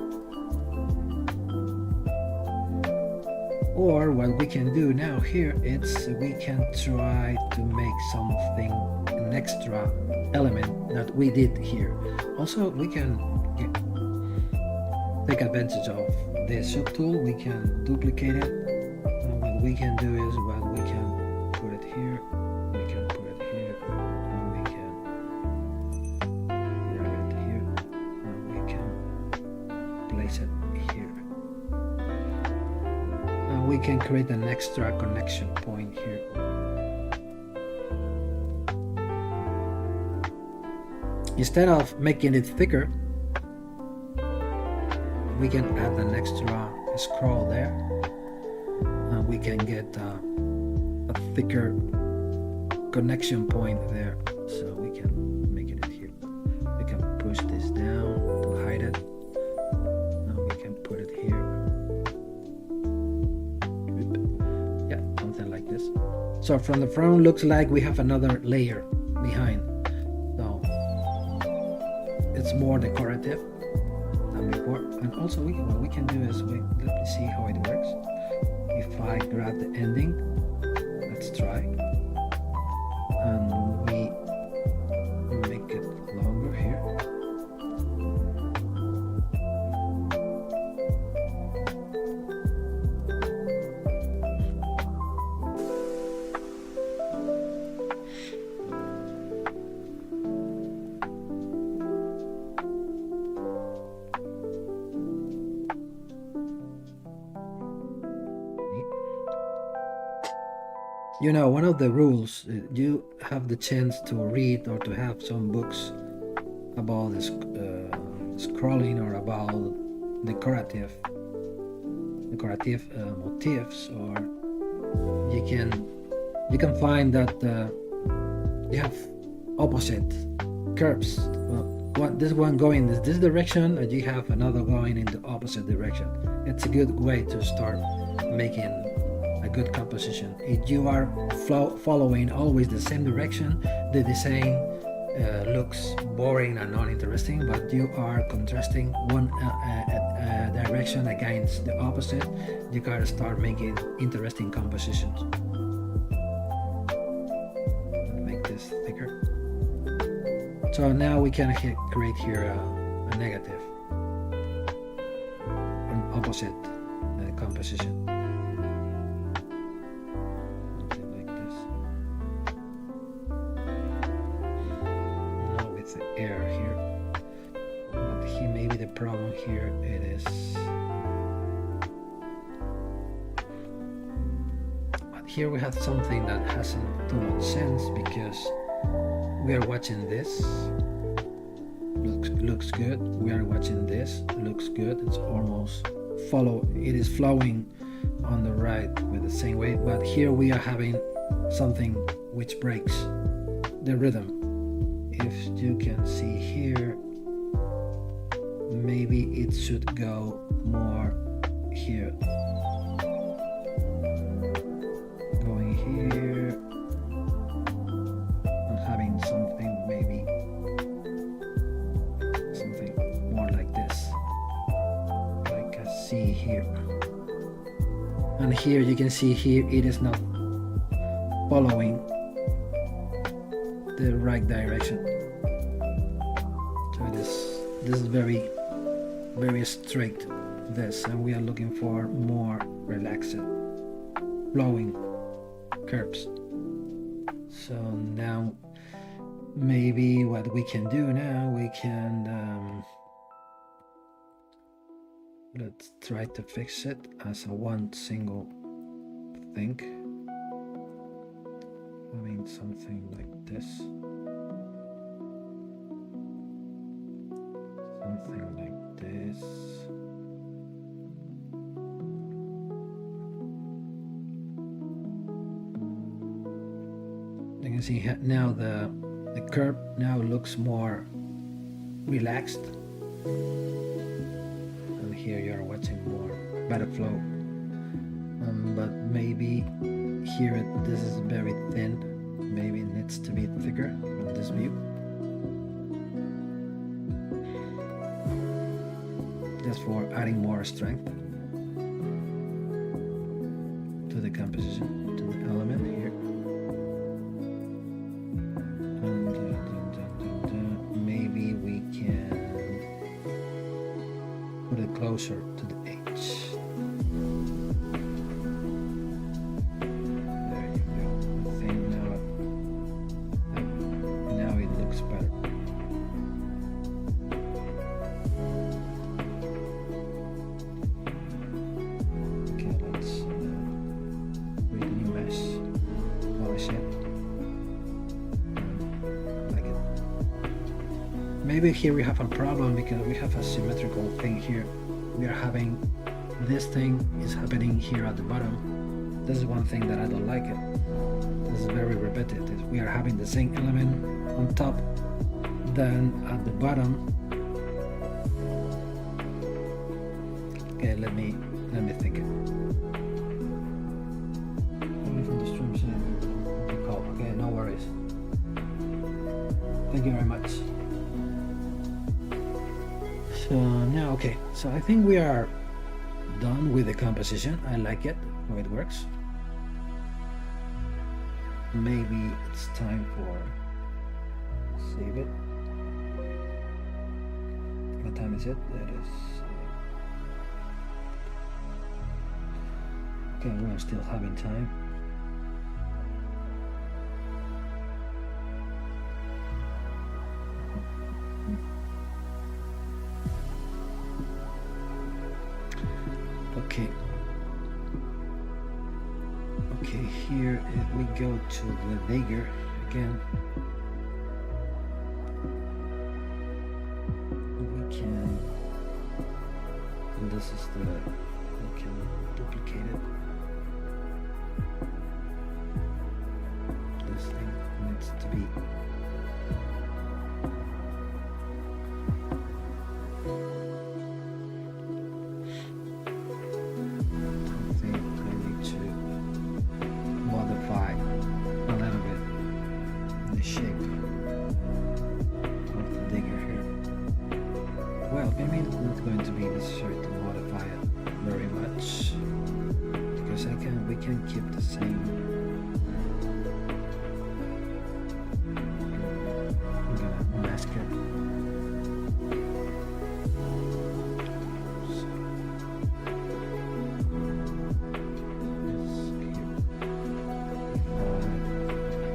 Or what we can do now here, we can try to make something, an extra element that we did here. Also, we can take advantage of this subtool. We can duplicate it. And what we can do is, we can put it here, we can put it here, and we can grab it here, and we can place it here. We we can create an extra connection point here. Instead of making it thicker, we can add an extra scroll there, and we can get a thicker connection point there. So we can make it here. We can push this down to hide it, and we can put it here. Yeah, something like this. So from the front, looks like we have another layer behind. So it's more decorative than before. And also what we can do is, let me see how it works. If I grab the ending, let's try, and we make it longer here. You know, one of the rules, you have the chance to read or to have some books about this scrolling or about decorative motifs, or you can find that you have opposite curves. Well, this one going in this direction, and you have another going in the opposite direction. It's a good way to start making a good composition. If you are following always the same direction, the design looks boring and uninteresting, but you are contrasting one direction against the opposite. You gotta start making interesting compositions. Make this thicker. So now we can create here a negative, an opposite composition. Air here, but here maybe the problem here it is, but here we have something that hasn't too much sense, because we are watching this, looks good, we are watching this, looks good, it's almost it is flowing on the right with the same way, but here we are having something which breaks the rhythm. If you can see here, maybe it should go more here, going here, and having something more like this, like I see here. And here you can see here it is not following the right direction. So this is very straight, this, and we are looking for more relaxed flowing curves. So now maybe what we can do now, we can let's try to fix it as a one single thing. I mean something like this, something like this. You can see now the curve now looks more relaxed, and here you are watching more better flow, but maybe here this is very thin, maybe it needs to be thicker from this view. Just for adding more strength to the composition, to the element here. And maybe we can put it closer to the edge. maybe here we have a problem because we have a symmetrical thing here. We are having this thing is happening here at the bottom. This is one thing that I don't like it. This is very repetitive. We are having the same element on top, then at the bottom. Okay, let me think it. From the stream saying, okay, no worries. Thank you very much. So now, okay, so I think we are done with the composition. I like it, how it works. Maybe it's time for save it. What time is it? That is okay, we're still having time. Okay, here if we go to the digger again, we can, and this is the, we can duplicate it. This thing needs to be keep the same. I'm gonna mask it. So,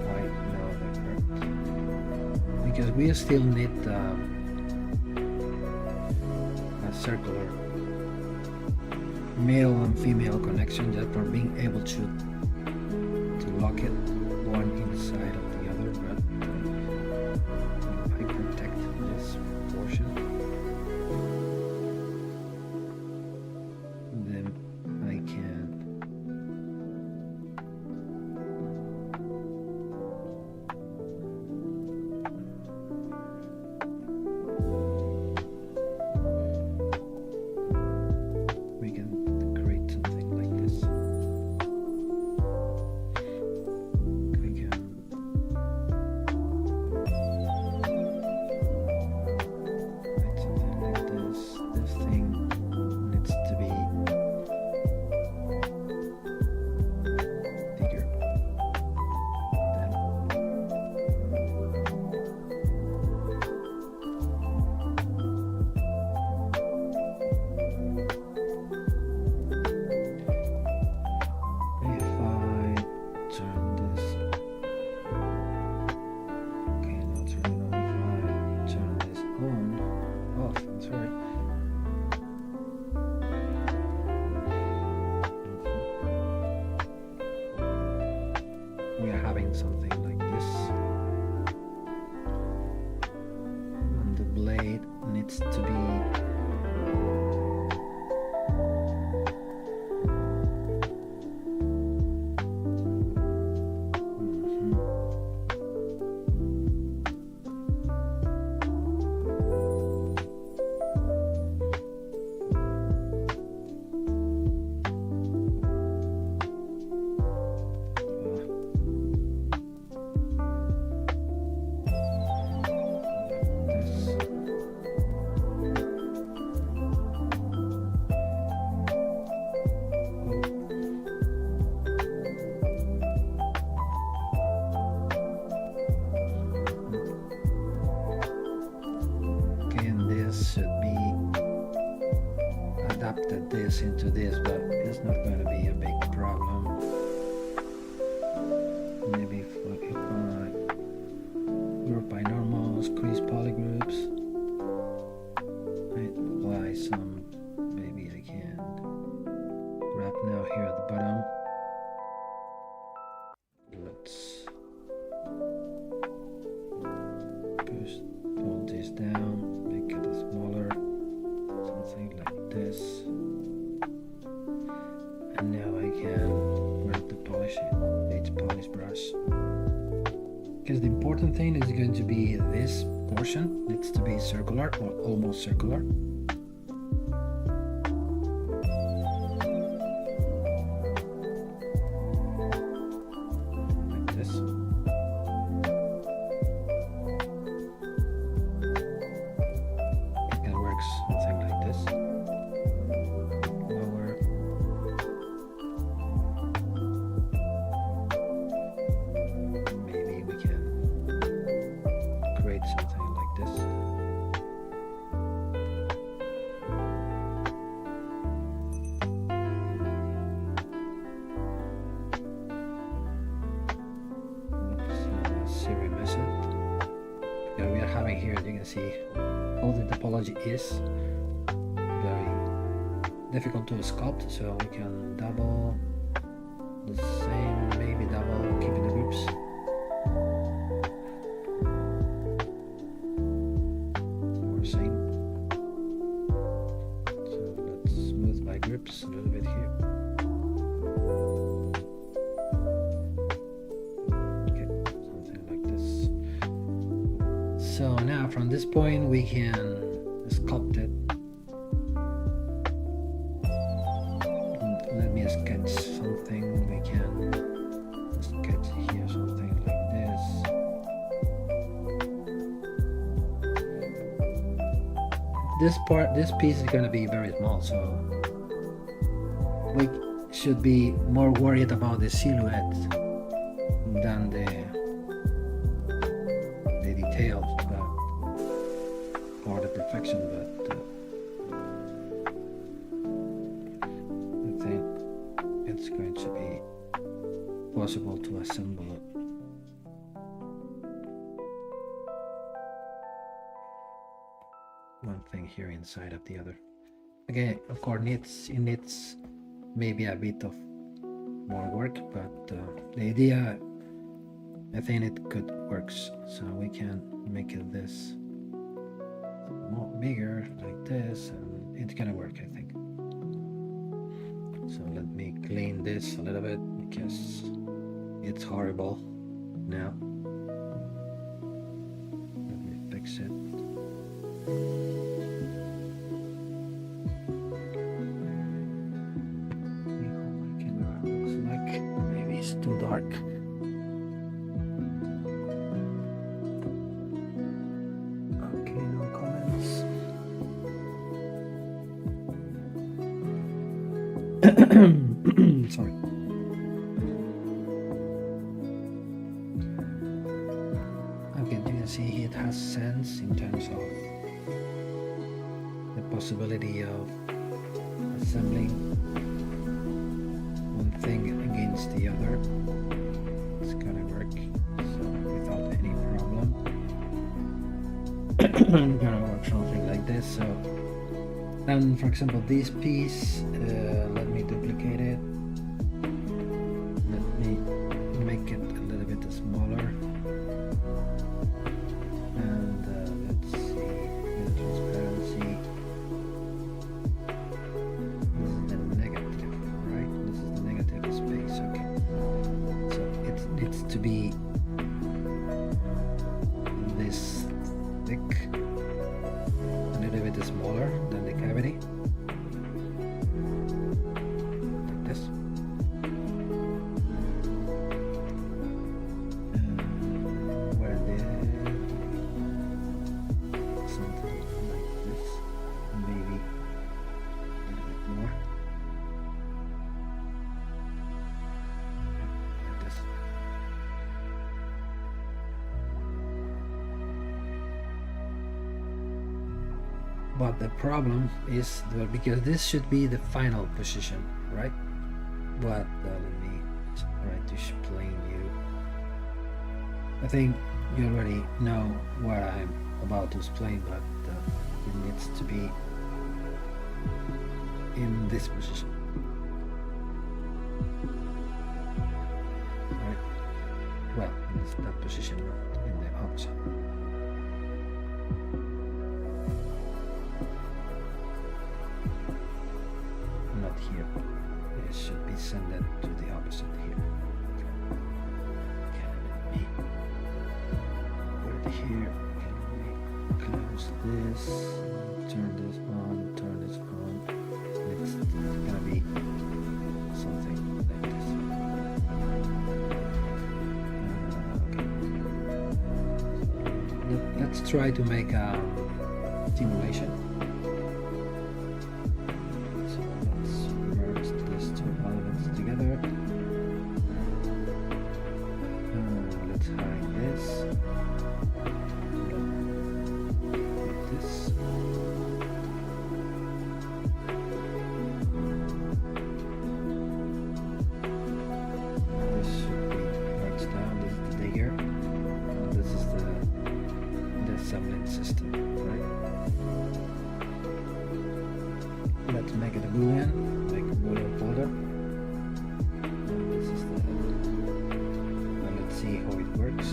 white, no, that hurt. Because we still need a circular male and female connection, just for being able to lock it one inside of the other. But if I protect this portion, then I can something like this, and the blade needs to be this into this, but it's not going to be a big problem. Maybe if I group by normals, crease polygroups, I apply some, maybe I can grab now here at the bottom. Let's pull this down. because the important thing is going to be this portion needs to be circular or almost circular. Like this. It works something like this. Lower. Maybe we can create something like this. Series method. Yeah, we are having here, as you can see, all the topology is very difficult to sculpt, so we can double the same, maybe double, keeping the groups. Or same. So let's smooth by groups a little bit here. Okay, something like this. So now from this point we can sculpt it. Let me sketch something. We can sketch here something like this. This piece is going to be very small, so we should be more worried about the silhouette than the details, or the perfection, but I think it's going to be possible to assemble it. One thing here inside of the other. Again, of course, it needs maybe a bit of more work, but the idea, I think it could works. So we can make it this more bigger like this, and it's gonna work, I think. So let me clean this a little bit because it's horrible now. Let me fix it. See how my camera looks like. Maybe it's too dark. Okay, no comments. Sorry. Okay, you can see it has sense in terms of the possibility of assembling one thing against the other. It's gonna work, so without any problem. I'm gonna work something like this. So, and for example, this piece, let me duplicate it. Let me make it a little bit smaller. And let's see the transparency. This is the negative, right? This is the negative space, okay. So it needs to be this thick, a little bit smaller than the cavity. Like this. Where did something like this, maybe a little bit more. Like this. But the problem is that because this should be the final position, right? But let me try to explain you. I think you already know what I'm about to explain, but it needs to be in this position. Right? Well, it's that position, not in the opposite. Not here. It should be sent to the opposite here. Okay, let me here. Close this, turn this on, turn this on. It's gonna be something like this. Okay. Let's try to make a simulation. So let's merge these two elements together. Let's hide this. System, right? Let's make it a boolean, make a boolean folder. This is the, and let's see how it works.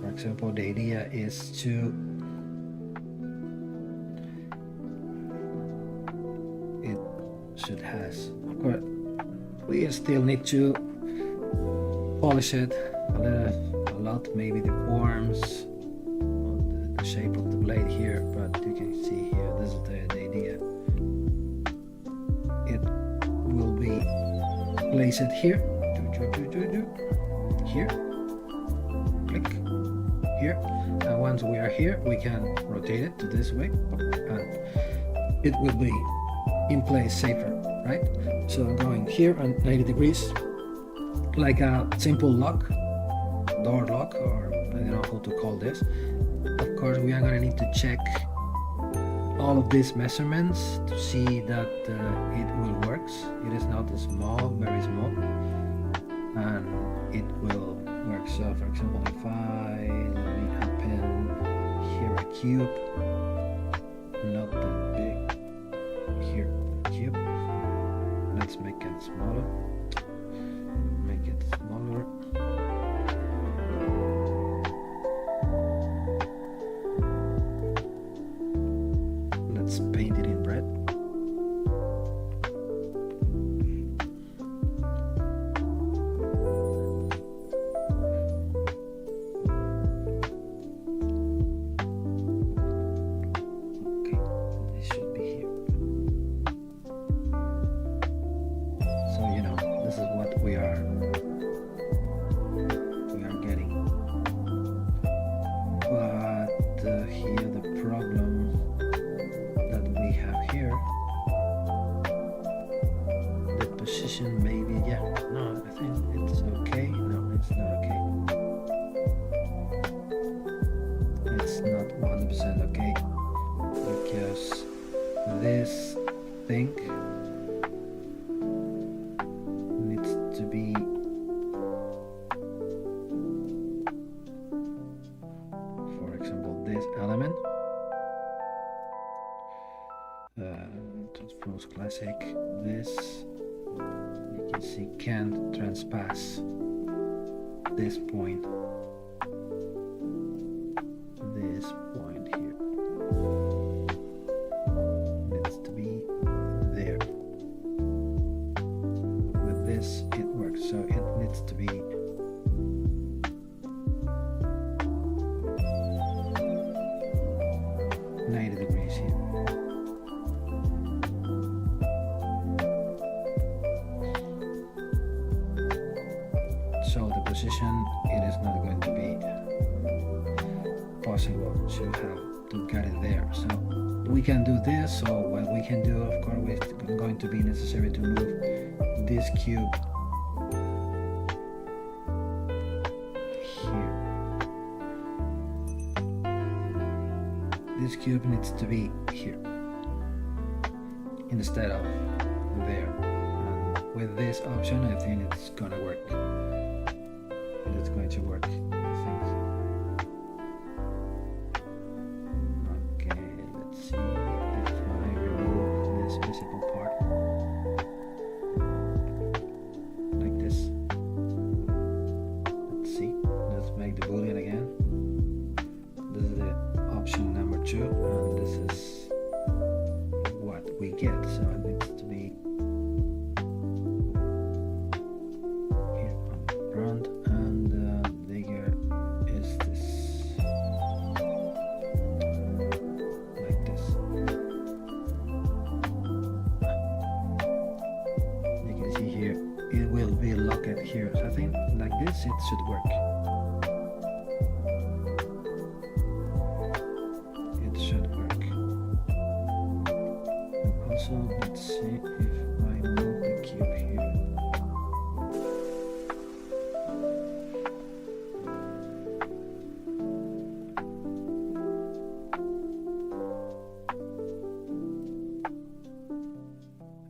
For example, the idea is to it should has, of course, we still need to polish it a lot, maybe the forms, the shape of the blade here, but you can see here, this is the idea. It will be place it here, here, click, here, and once we are here, we can rotate it to this way, and it will be in place safer, right? So I'm going here and 90 degrees, like a simple lock, door lock, or I don't know how to call this. Of course, we are going to need to check all of these measurements to see that it will work. It is not small, very small, and it will work. So for example, if I let me happen here a cube, not that big, here a cube, let's make it smaller. Make it smaller. Let's paint it in red. Okay, this should be here. So you know, this is what we are getting. But here the problem that we have here, the position maybe, yeah, no, I think it's okay. No, it's not okay. It's not 100% okay, because this thing needs to be element. Transpose classic. This you can see can't transpass this point. This point here needs to be there. With this, it works. So it needs to be. So the position, it is not going to be possible to have to get it there. So we can do this. So what we can do, of course, it's going to be necessary to move this cube here. This cube needs to be here instead of there. And with this option, I think it's gonna work. It's going to work, I think. Okay, let's see if I remove this visible part like this. Let's see. Let's make the boolean again. This is the option number 2, and this is what we get. So it needs to be here. So I think like this it should work. It should work. And also, let's see if I move the cube here.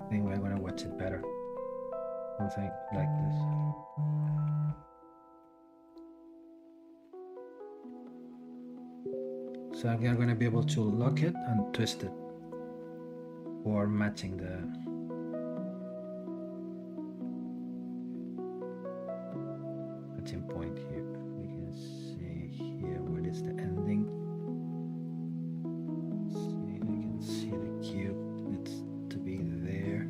I think we're gonna watch it better. Something like this. So we are going to be able to lock it and twist it for matching the matching point here. We can see here what is the ending. See, I can see the cube. It's to be there.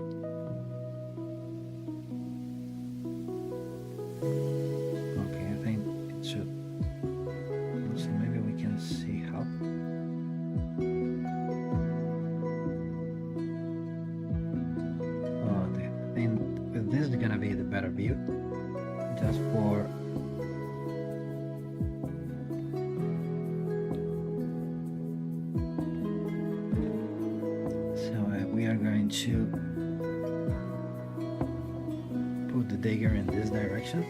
Okay, I think it should. So maybe we can see how. Oh, I think this is gonna be the better view, just for. So we are going to put the dagger in this direction.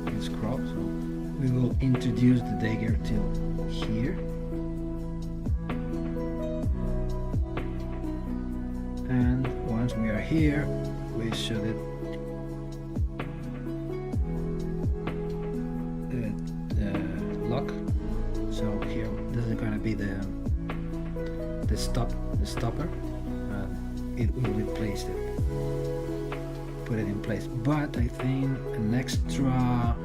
Let's scroll. So we will introduce the dagger till here. And once we are here, we should lock. So here, this is going to be the stopper. It will replace it, put it in place. But I think an extra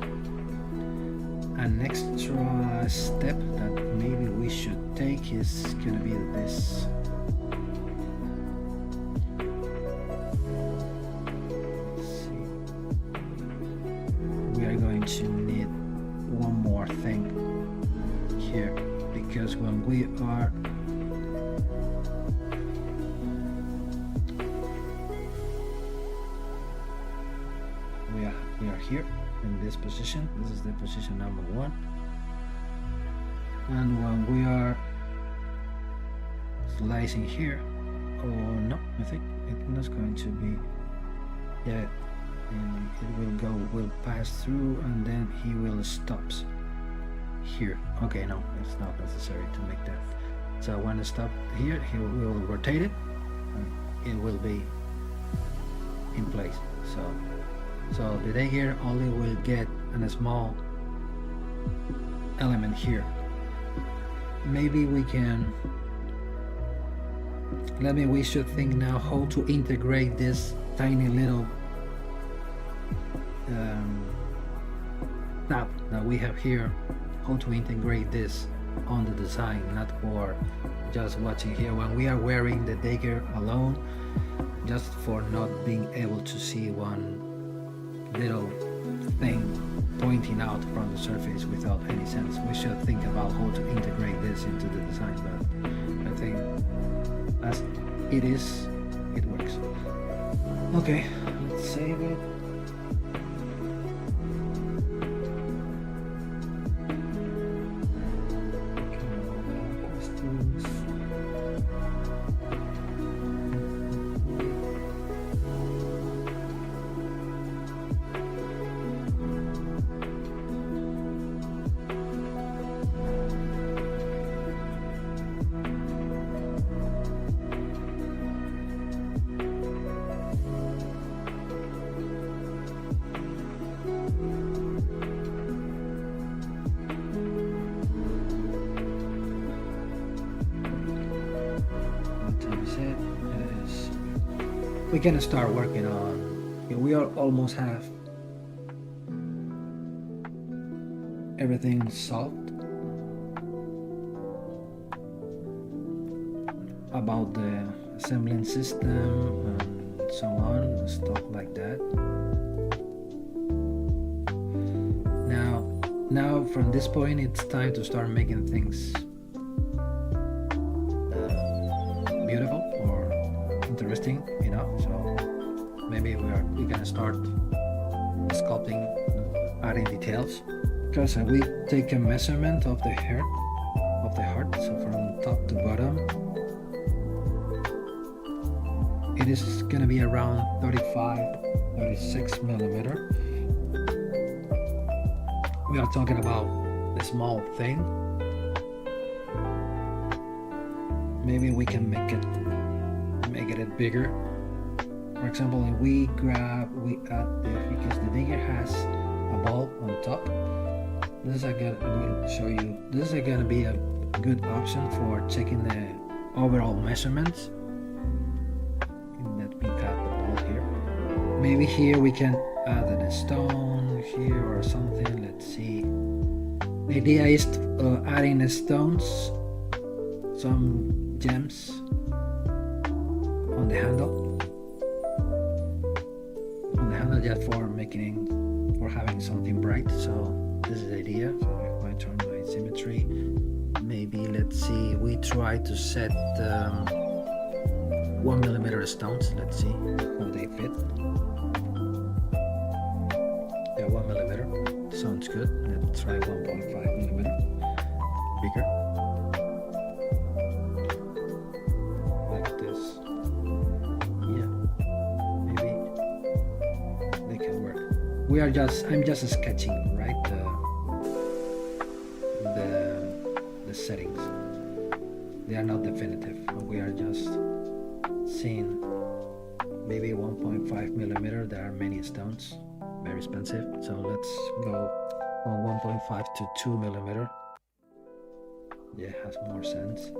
step that maybe we should take is gonna be this. Let's see. We are going to need one more thing here, because when we are here in this position, this is the position number 1, and when we are slicing here, oh no, I think it's not going to be, yeah, and it will pass through, and then he will stops here. Okay, no, it's not necessary to make that. So when it stop here, he will rotate it, and it will be in place. So the dagger only will get a small element here. Maybe we can, we should think now how to integrate this tiny little tab that we have here, how to integrate this on the design, not for just watching here when we are wearing the dagger alone, just for not being able to see one little thing pointing out from the surface without any sense. We should think about how to integrate this into the design, but I think as it is, it works. Okay, let's save it. We can start working on, we almost have everything solved about the assembling system and so on, stuff like that. Now from this point it's time to start making things beautiful or interesting, you know. So maybe we're gonna start sculpting, adding details, because we take a measurement of the heart, so from top to bottom it is gonna be around 36 millimeter. We are talking about a small thing. Maybe we can make it bigger. For example, if we add because the digger has a ball on top. This is I'm going to show you. This is going to be a good option for checking the overall measurements. Let me add the ball here. Maybe here we can add a stone here or something. Let's see. The idea is adding stones, some gems on the handle. Just for having something bright. So this is the idea. So if I turn my symmetry, maybe let's see, we try to set 1 millimeter stones. Let's see how they fit. Yeah, 1 millimeter sounds good. Let's try 1.5 millimeter bigger, like this. I'm just sketching, right, the settings. They are not definitive. We are just seeing maybe 1.5 millimeter. There are many stones, very expensive. So let's go from 1.5 to 2 millimeter. Yeah, has more sense.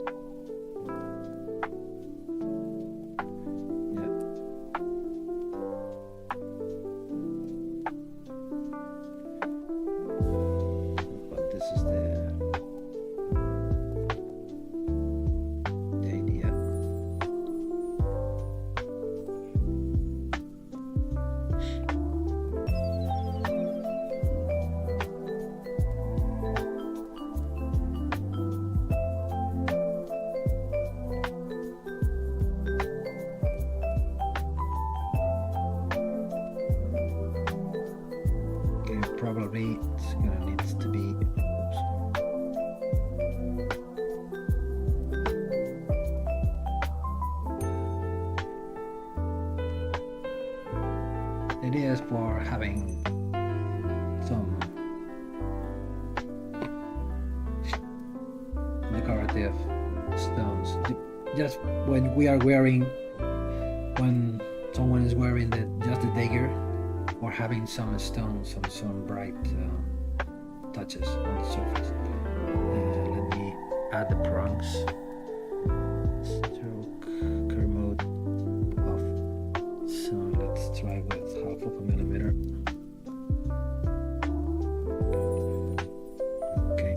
Probably it's gonna need to be the idea is for having some decorative stones, just when someone is wearing just the dagger, or having some stones, some bright touches on the surface. Let me add the prongs. Stroke curve mode off. So let's try with 1/2 millimeter. Okay.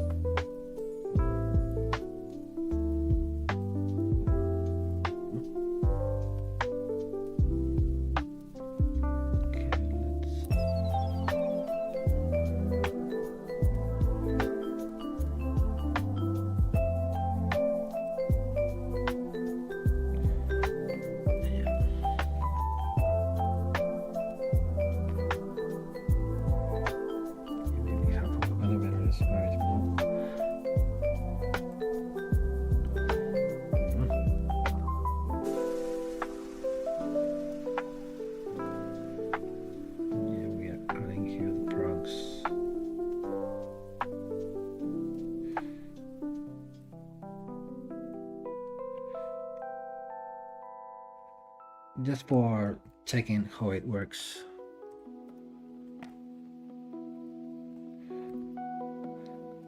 Just for checking how it works.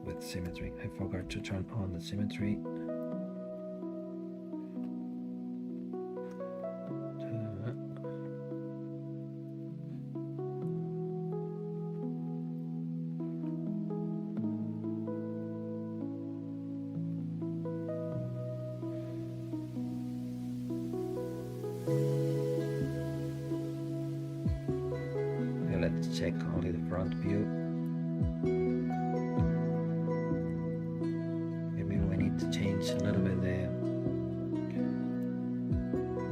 With symmetry, I forgot to turn on the symmetry. Let's check only the front view. Maybe we need to change a little bit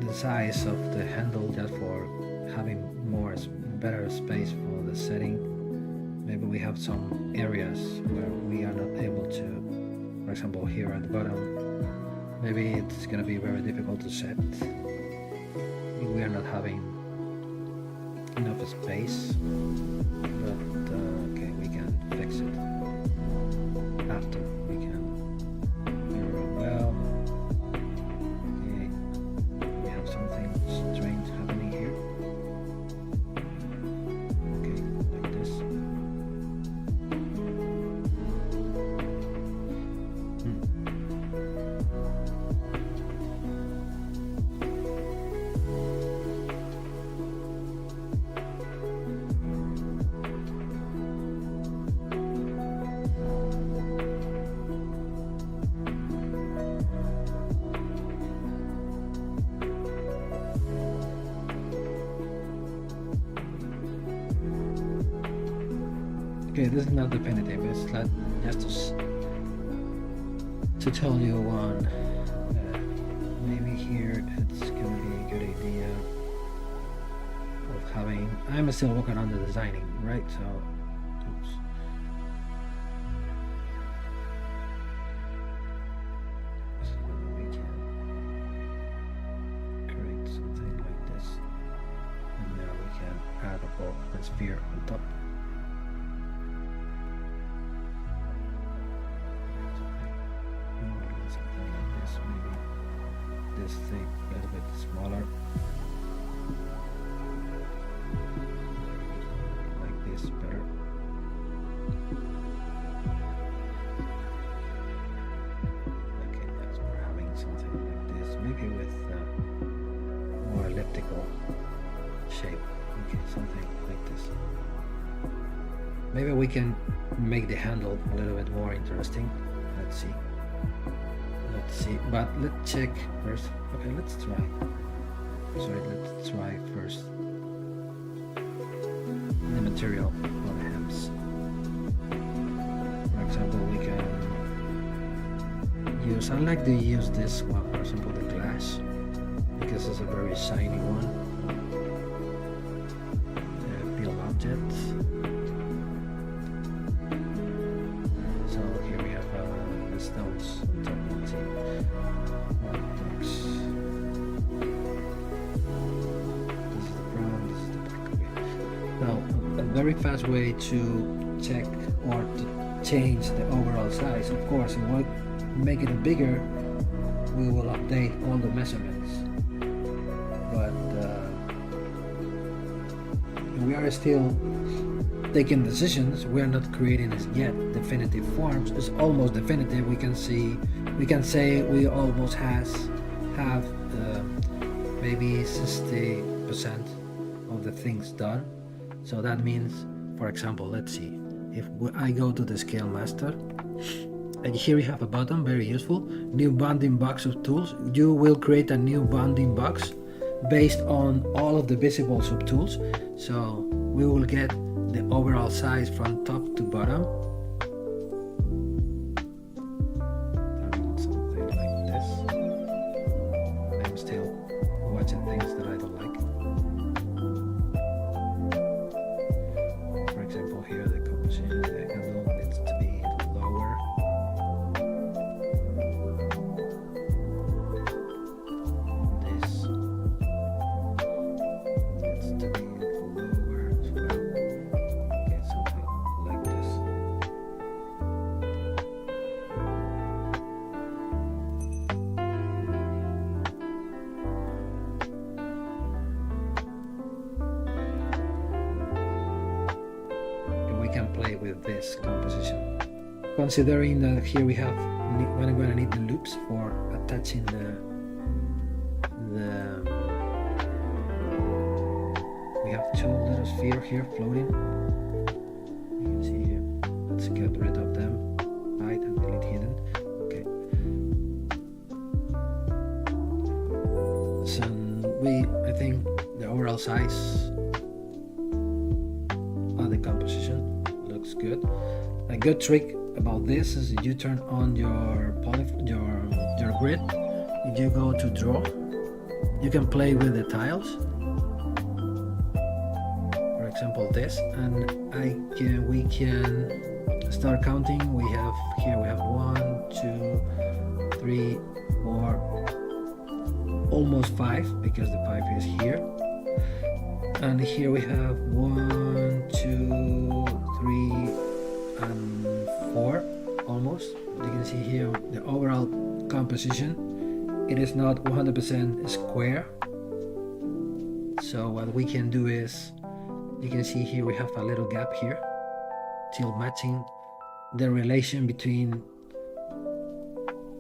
the size of the handle just for having better space for the setting. Maybe we have some areas where we are not able to, for example here at the bottom, maybe it's gonna be very difficult to set. We are not having enough space, but okay, we can fix it after. We can very well. Okay, we have something strange happening here. Okay, like this. Okay, this is not definitive. It's like just to tell you one. Maybe here it's gonna be a good idea of having. I'm still working on the designing, right? So, oops. So we can create something like this, and now we can add a sphere on top. This thing a little bit smaller, like this better. Okay, yes, we're having something like this, maybe with more elliptical shape. Okay, something like this. Maybe we can make the handle a little bit more interesting. Let's see. But let's check first. Okay, let's try. Sorry, let's try first the material on the hems. For example, we can use. I like to use this one. For example, the glass, because it's a very shiny one. Peel object. So here we have the stones on top. Let's see what works. This is the front, this is the back. Okay. Now, a very fast way to check or to change the overall size. Of course, if we make it bigger, we will update all the measurements. But we are still taking decisions. We are not creating as yet definitive forms. It's almost definitive. We can say we almost have maybe 60% of the things done. So that means, for example, let's see. If I go to the Scale Master, and here you have a button, very useful. New bounding box of tools. You will create a new bounding box based on all of the visible subtools. So we will get the overall size from top to bottom. Something like this. I'm still watching things that I don't like. For example, here the composition of the handle needs to be lower. This needs to be lower as well. Okay, something like this. And we can play with this composition. Considering that here we have, when I'm going to need the loops for attaching we have two little spheres here floating. You can see here. Let's get rid of them. Hide and delete hidden. Okay. So I think the overall size of the composition looks good. A good trick about this is you turn on your grid. You go to draw you can play with the tiles. For example, this, and we can start counting. We have 1, 2, 3, 4, almost 5, because the 5 is here. And here we have 1, 2, 3, and 4, almost. You can see here the overall composition. It is not 100% square. So what we can do is, you can see here we have a little gap here, till matching the relation between,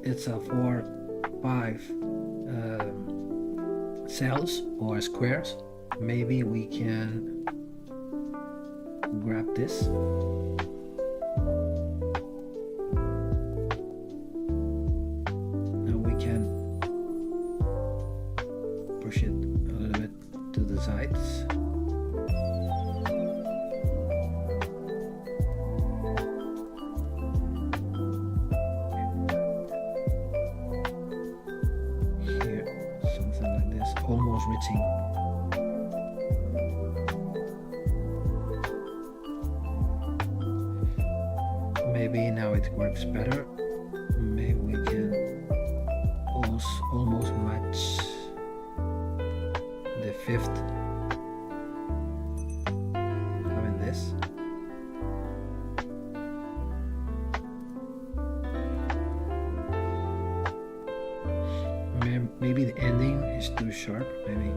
it's a 4, 5 cells or squares. Maybe we can grab this. And we can push it a little bit to the sides. Here, something like this, almost reaching. Maybe now it works better. Maybe we can almost match the 5th, having this. Maybe the ending is too sharp. Maybe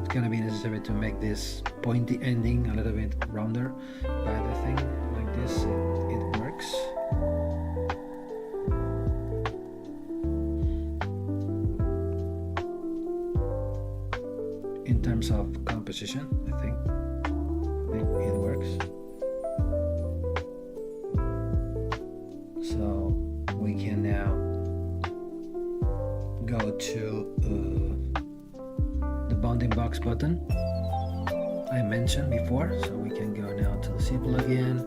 it's gonna be necessary to make this pointy ending a little bit rounder, but I think like this it works. In terms of composition, I think it works. So we can now go to the bounding box button I mentioned before. So we can go now to the C plugin,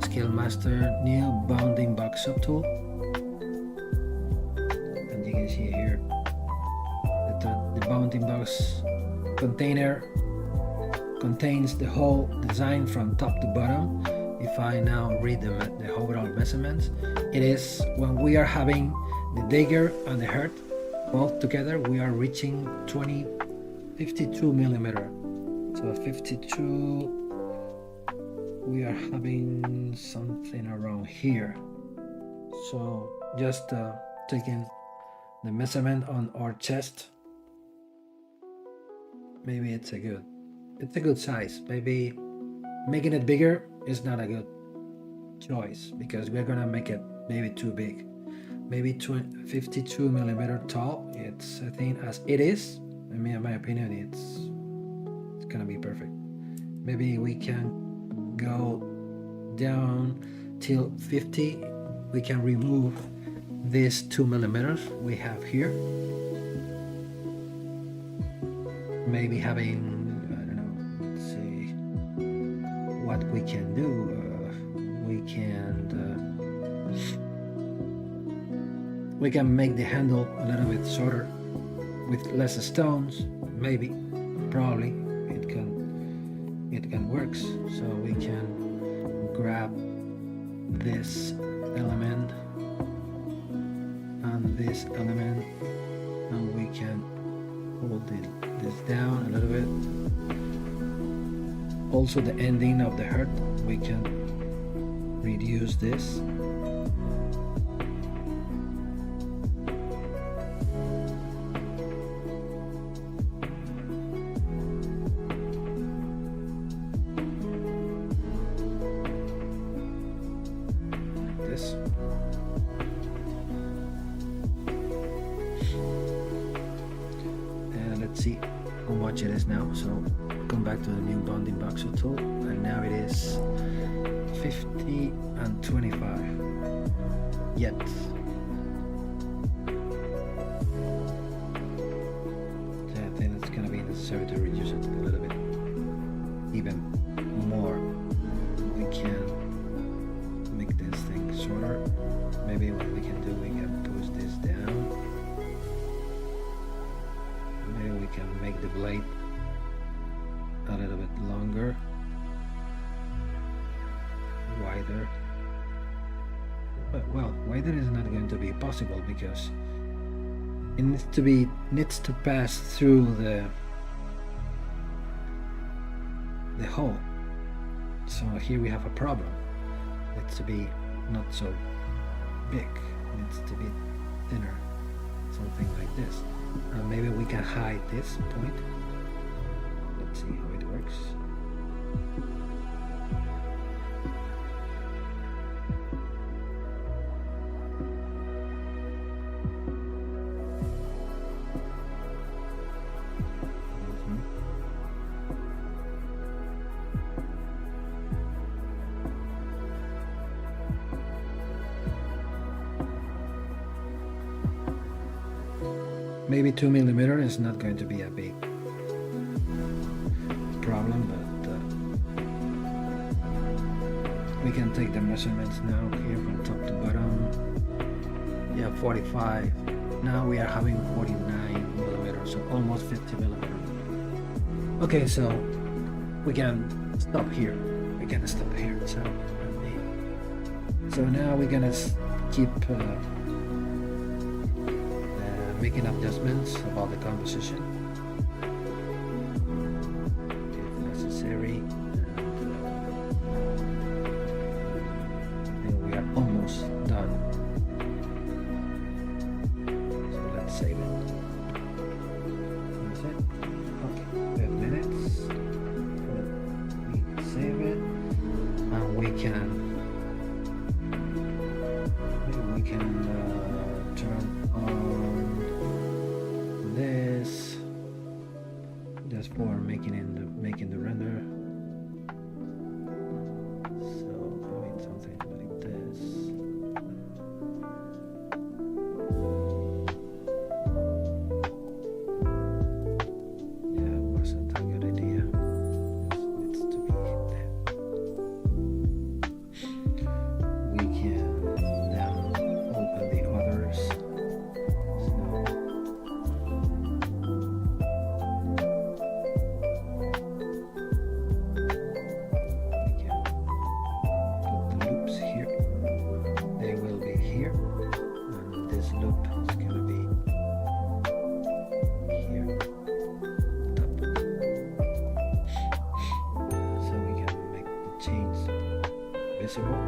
Scale Master, new bounding box subtool, and you can see here that the bounding box container contains the whole design from top to bottom. If I now read the overall measurements, it is, when we are having the dagger and the heart both together, we are reaching 52 millimeter. So 52, we are having something around here. So just taking the measurement on our chest, maybe it's a good size. Maybe making it bigger is not a good choice, because we're gonna make it maybe too big. Maybe 52 millimeter tall. It's, I think, as it is, I mean, in my opinion, it's gonna be perfect. Maybe we can go down till 50. We can remove these 2 millimeters we have here. Maybe having, I don't know, let's see what we can do. We can make the handle a little bit shorter with less stones. Maybe, probably it can work. So we can grab this element and this element, and we can hold this down a little bit. Also the ending of the heart, we can reduce this. And let's see how much it is now. So come back to the new bounding box tool, and now it is 50 and 25. Yet so I think it's gonna be necessary to reduce it a little bit, even more. We can make this thing shorter. Maybe what we can do, we can push this down blade a little bit longer, wider. But well, wider is not going to be possible because it needs to pass through the hole. So here we have a problem. It needs to be not so big. It needs to be thinner, something like this. Maybe we can hide this point. Let's see how it works. Maybe 2 millimeters is not going to be a big problem, but we can take the measurements now here from top to bottom. Yeah, 45. Now we are having 49 millimeters, so almost 50 millimeters. Okay, so we can stop here. We can stop here. So now we're gonna keep making adjustments about the composition if necessary. And we are almost done. So let's save it. That's it. Okay, 5 minutes. Let me save it, and we can turn on this just for making the render. So I mean something like this. Yeah, it wasn't a good idea. It needs to be there. We can then open the others. Visible.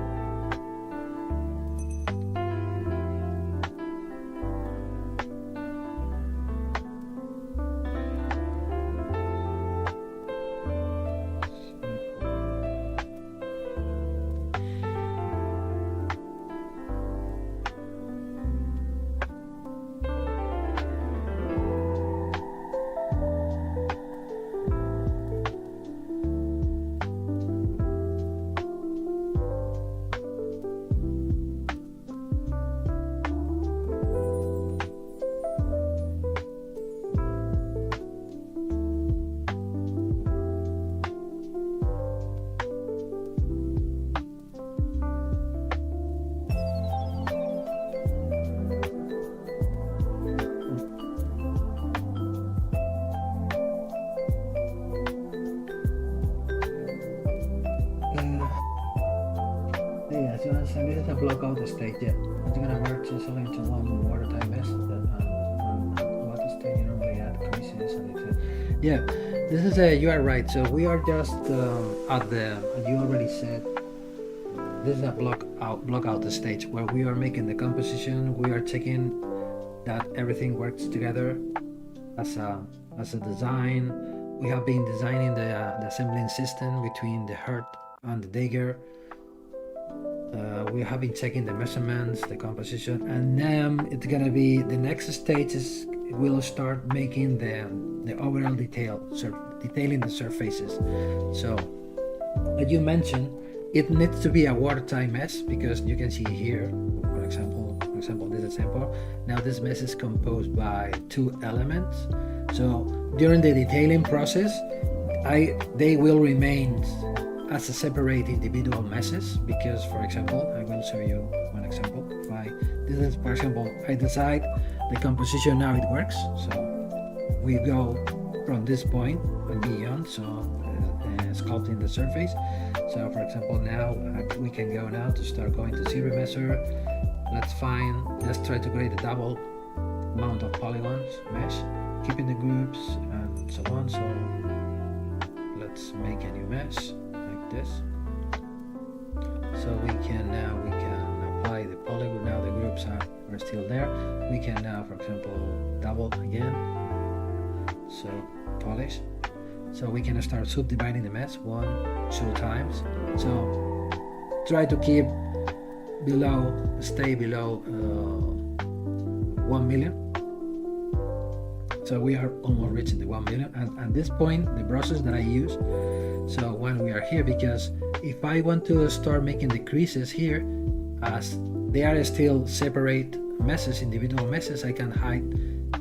Yeah, so this is a block out stage. Yeah, it's gonna work just into one watertight mess. On water stage, you normally add creases and it's yeah. This is a. You are right. So we are just at the. You already said. This is a block out the stage where we are making the composition. We are checking that everything works together as a design. We have been designing the assembling system between the heart and the dagger. We have been checking the measurements, the composition, and then it's gonna be the next stage is we'll start making the overall detailing the surfaces. So, as you mentioned, it needs to be a watertight mess because you can see here, for example, this example. Now this mess is composed by 2 elements. So during the detailing process, they will remain as a separate individual messes because, for example, I will show you one example. This is, for example, I decide the composition now it works. So we go from this point and beyond, so sculpting the surface. So for example, now we can go now to start going to ZBrush. Let's try to create a double amount of polygons mesh, keeping the groups and so on. So let's make a new mesh like this. So we can apply the polygon. Now the groups are still there. We can now, for example, double again. So polish. So we can start subdividing the mesh 1, 2 times. So try to keep stay below 1 million. So we are almost reaching the 1 million. And at this point, the brushes that I use, so when we are here, because if I want to start making the creases here, as they are still separate meshes, individual meshes, I can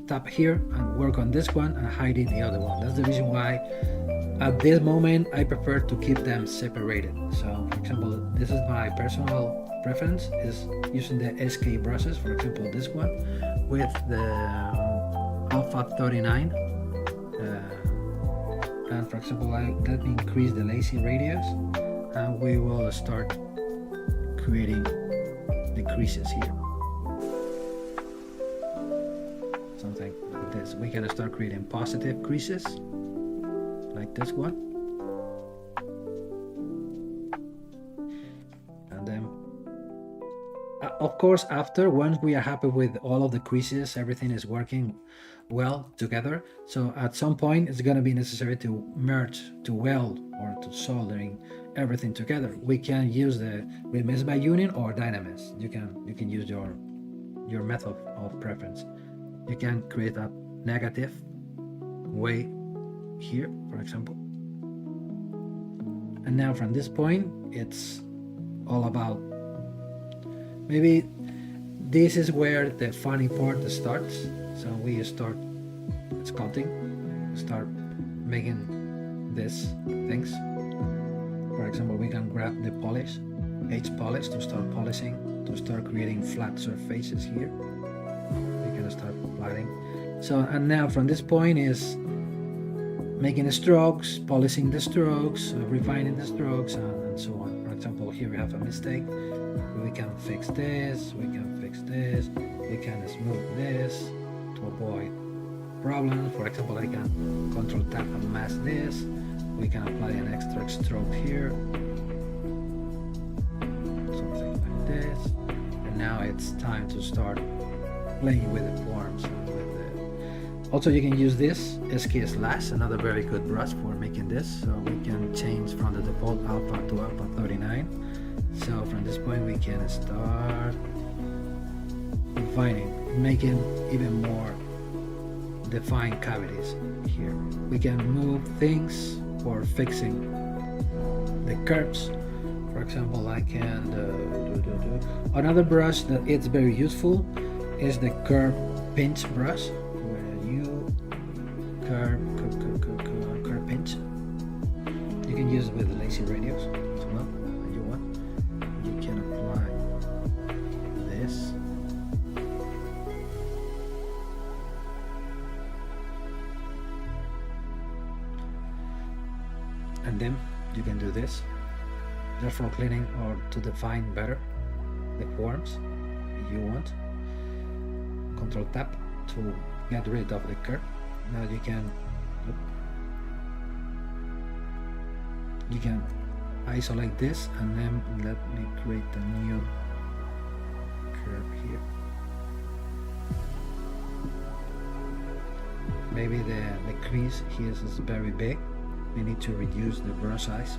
tap here and work on this one and hiding the other one. That's the reason why at this moment I prefer to keep them separated. So for example, this is my personal preference, is using the SK brushes. For example, this one with the Alpha 39, and for example, let me increase the lazy radius, and we will start creating the creases here. Something like this. We can start creating positive creases like this one, and then of course, once we are happy with all of the creases, everything is working well together, so at some point it's going to be necessary to merge, to weld, or to soldering everything together. We can use the remix by union or Dynamesh. You can use your method of preference. You can create a negative way here, for example. And now from this point, it's all about, maybe this is where the funny part starts. So we start sculpting, start making these things. For example, we can grab the polish, H polish, to start polishing, to start creating flat surfaces here. We can start applying. So, and now from this point is making the strokes, polishing the strokes, refining the strokes, and so on. For example, here we have a mistake. We can fix this, we can fix this, we can smooth this to avoid problems. For example, I can control tap and mask this. We can apply an extra stroke here, something like this. And now it's time to start playing with the forms. Also, you can use this SK Slash, another very good brush for making this. So we can change from the default Alpha to Alpha 39. So from this point we can start refining, making even more defined cavities here. We can move things for fixing the curves. For example, I can another brush that it's very useful is the curve pinch brush, where you curve pinch. You can use it with lacy radius as well. You can apply this. And then you can do this just for cleaning or to define better the forms you want. Control tap to get rid of the curve. Now you can isolate this, and then let me create a new curve here. Maybe the crease here is very big. We need to reduce the brush size.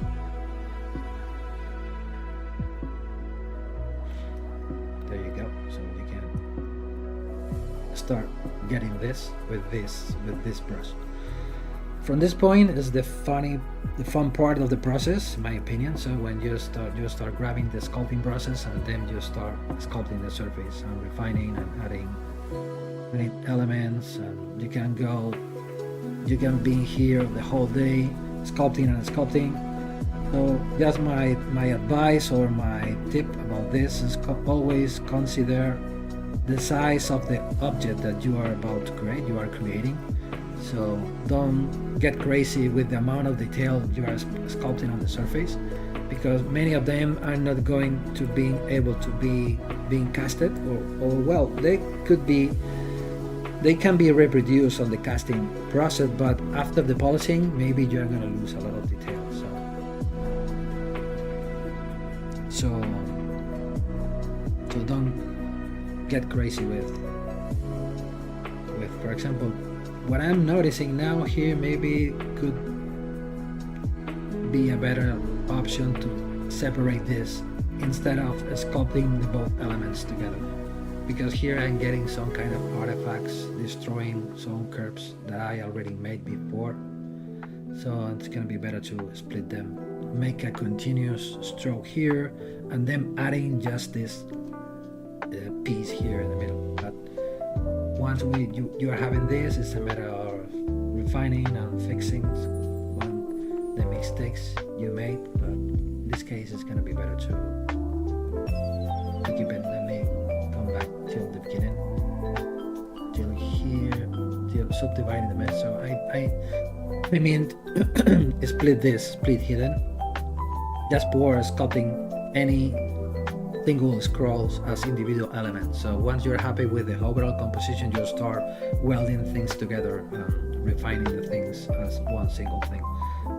There you go. So you can start getting this with this brush. From this point is the fun part of the process, in my opinion. So when you start grabbing the sculpting process, and then you start sculpting the surface and refining and adding many elements, and you can be here the whole day sculpting and sculpting. So just my advice or my tip about this is always consider the size of the object that you are about to create, you are creating. So don't get crazy with the amount of detail you are sculpting on the surface, because many of them are not going to be able to be being casted, or well, they can be reproduced on the casting process, but after the polishing, maybe you're going to lose a lot of detail. So don't get crazy with, for example, what I'm noticing now here maybe could be a better option to separate this instead of sculpting the both elements together, because here I'm getting some kind of artifacts destroying some curves that I already made before. So it's gonna be better to split them, make a continuous stroke here, and then adding just this piece here in the middle. But once you are having this, it's a matter of refining and fixing the mistakes you made. But in this case, it's gonna be better to keep it. Let me come back till the beginning, till here, till subdividing the mesh. So I mean split hidden, just for sculpting any single scrolls as individual elements. So once you're happy with the overall composition, you'll start welding things together, refining the things as one single thing.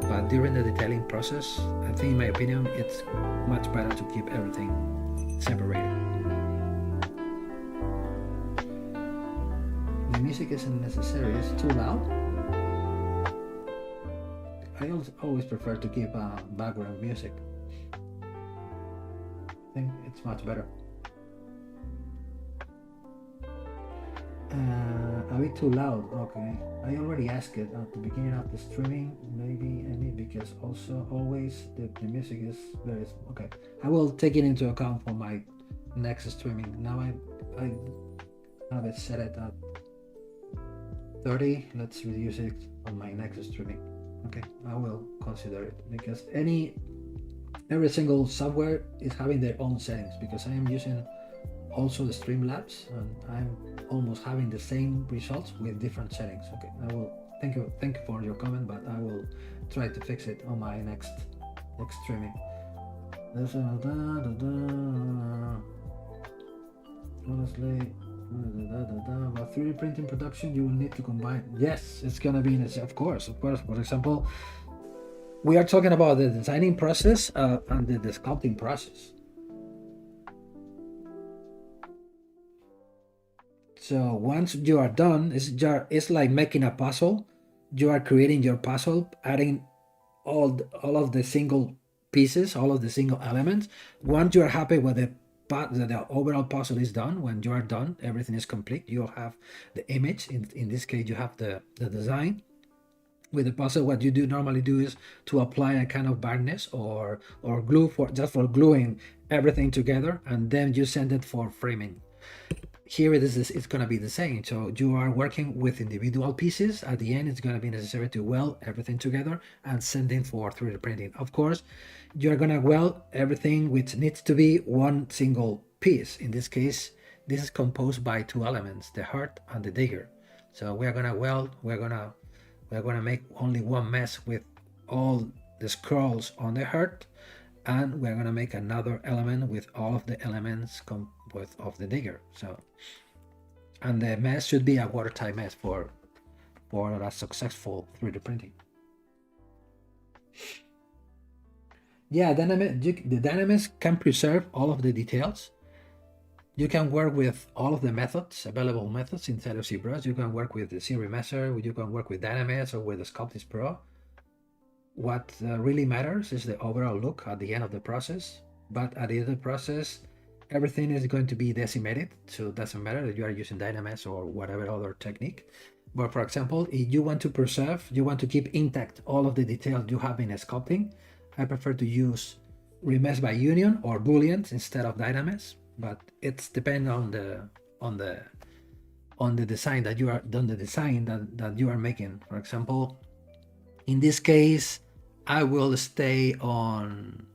But during the detailing process, I think in my opinion, it's much better to keep everything separated. The music isn't necessary, it's too loud. I always prefer to keep background music. I think it's much better. A bit too loud. Okay, I already asked it at the beginning of the streaming. Maybe I need, because also always the music is very okay. I will take it into account for my next streaming. Now I have it set it at 30. Let's reduce it on my next streaming. Okay, I will consider it, because every single software is having their own settings, because I am using also the Streamlabs and I'm almost having the same results with different settings. Okay, I will thank you for your comment, but I will try to fix it on my next streaming. Honestly, but 3D printing production, you will need to combine. Yes, it's gonna be of course. For example, we are talking about the designing process and the sculpting process. So once you are done, it's like making a puzzle. You are creating your puzzle, adding all of the single pieces, all of the single elements. Once you are happy with the overall puzzle is done, when you are done, everything is complete. You have the image. In this case, you have the design. With the puzzle, what you normally do is to apply a kind of varnish or glue for gluing everything together, and then you send it for framing. Here it's going to be the same. So you are working with individual pieces. At the end, it's going to be necessary to weld everything together and send it for 3D printing. Of course, you're going to weld everything which needs to be one single piece. In this case, this is composed by two elements, the heart and the digger. So we are going to weld, we're going to make only one mesh with all the scrolls on the heart, and we're going to make another element with all of the elements of the digger. So, and the mesh should be a watertight mesh for a successful 3D printing. Yeah, the Dynamics can preserve all of the details. You can work with all of the available methods inside of ZBrush. You can work with the Series Measure, you can work with Dynamics or with the Sculpting Pro. What really matters is the overall look at the end of the process. But at the end of the process, everything is going to be decimated, so it doesn't matter that you are using Dynamics or whatever other technique. But for example, if you want to preserve, you want to keep intact all of the details you have in sculpting, I prefer to use Remesh by Union or Booleans instead of Dynamics. But it's depending on the design that you are that you are making. For example, in this case, I will stay on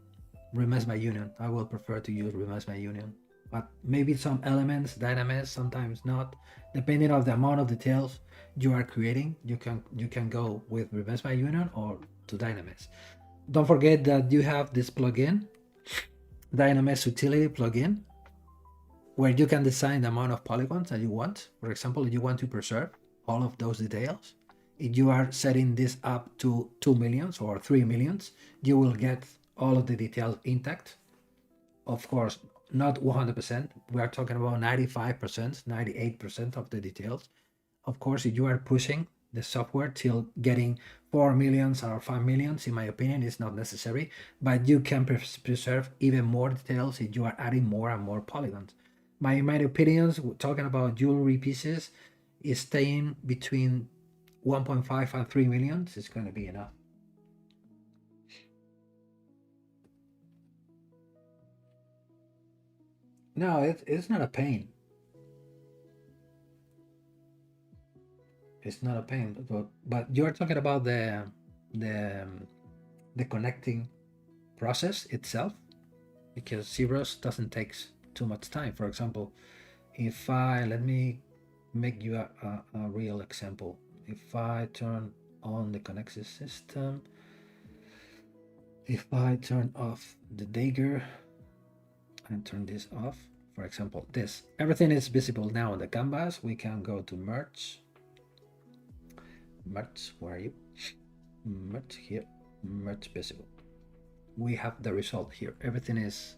Remesh by Union. I will prefer to use Remesh by Union. but maybe some elements dynamics, sometimes not, depending on the amount of details you are creating. You can go with reverse by union or to dynamics. Don't forget that you have this plugin, dynamics utility plugin, where you can design the amount of polygons that you want. For example, if you want to preserve all of those details, if you are setting this up to 2 millions or 3 millions, you will get all of the details intact. Of course, not 100%. We are talking about 95%, 98% of the details. Of course, if you are pushing the software till getting 4 millions or 5 millions, in my opinion, is not necessary, but you can preserve even more details if you are adding more and more polygons. In my opinions, talking about jewelry pieces, is staying between 1.5 and 3 millions is going to be enough. No, it's not a pain. It's not a pain, but you're talking about the the connecting process itself, because ZBrush doesn't take too much time. For example, if let me make you a real example. If I turn on the connection system, if I turn off the dagger and turn this off, for example, this, everything is visible now on the canvas. We can go to merge, where are you? Merge here, merge visible. We have the result here. Everything is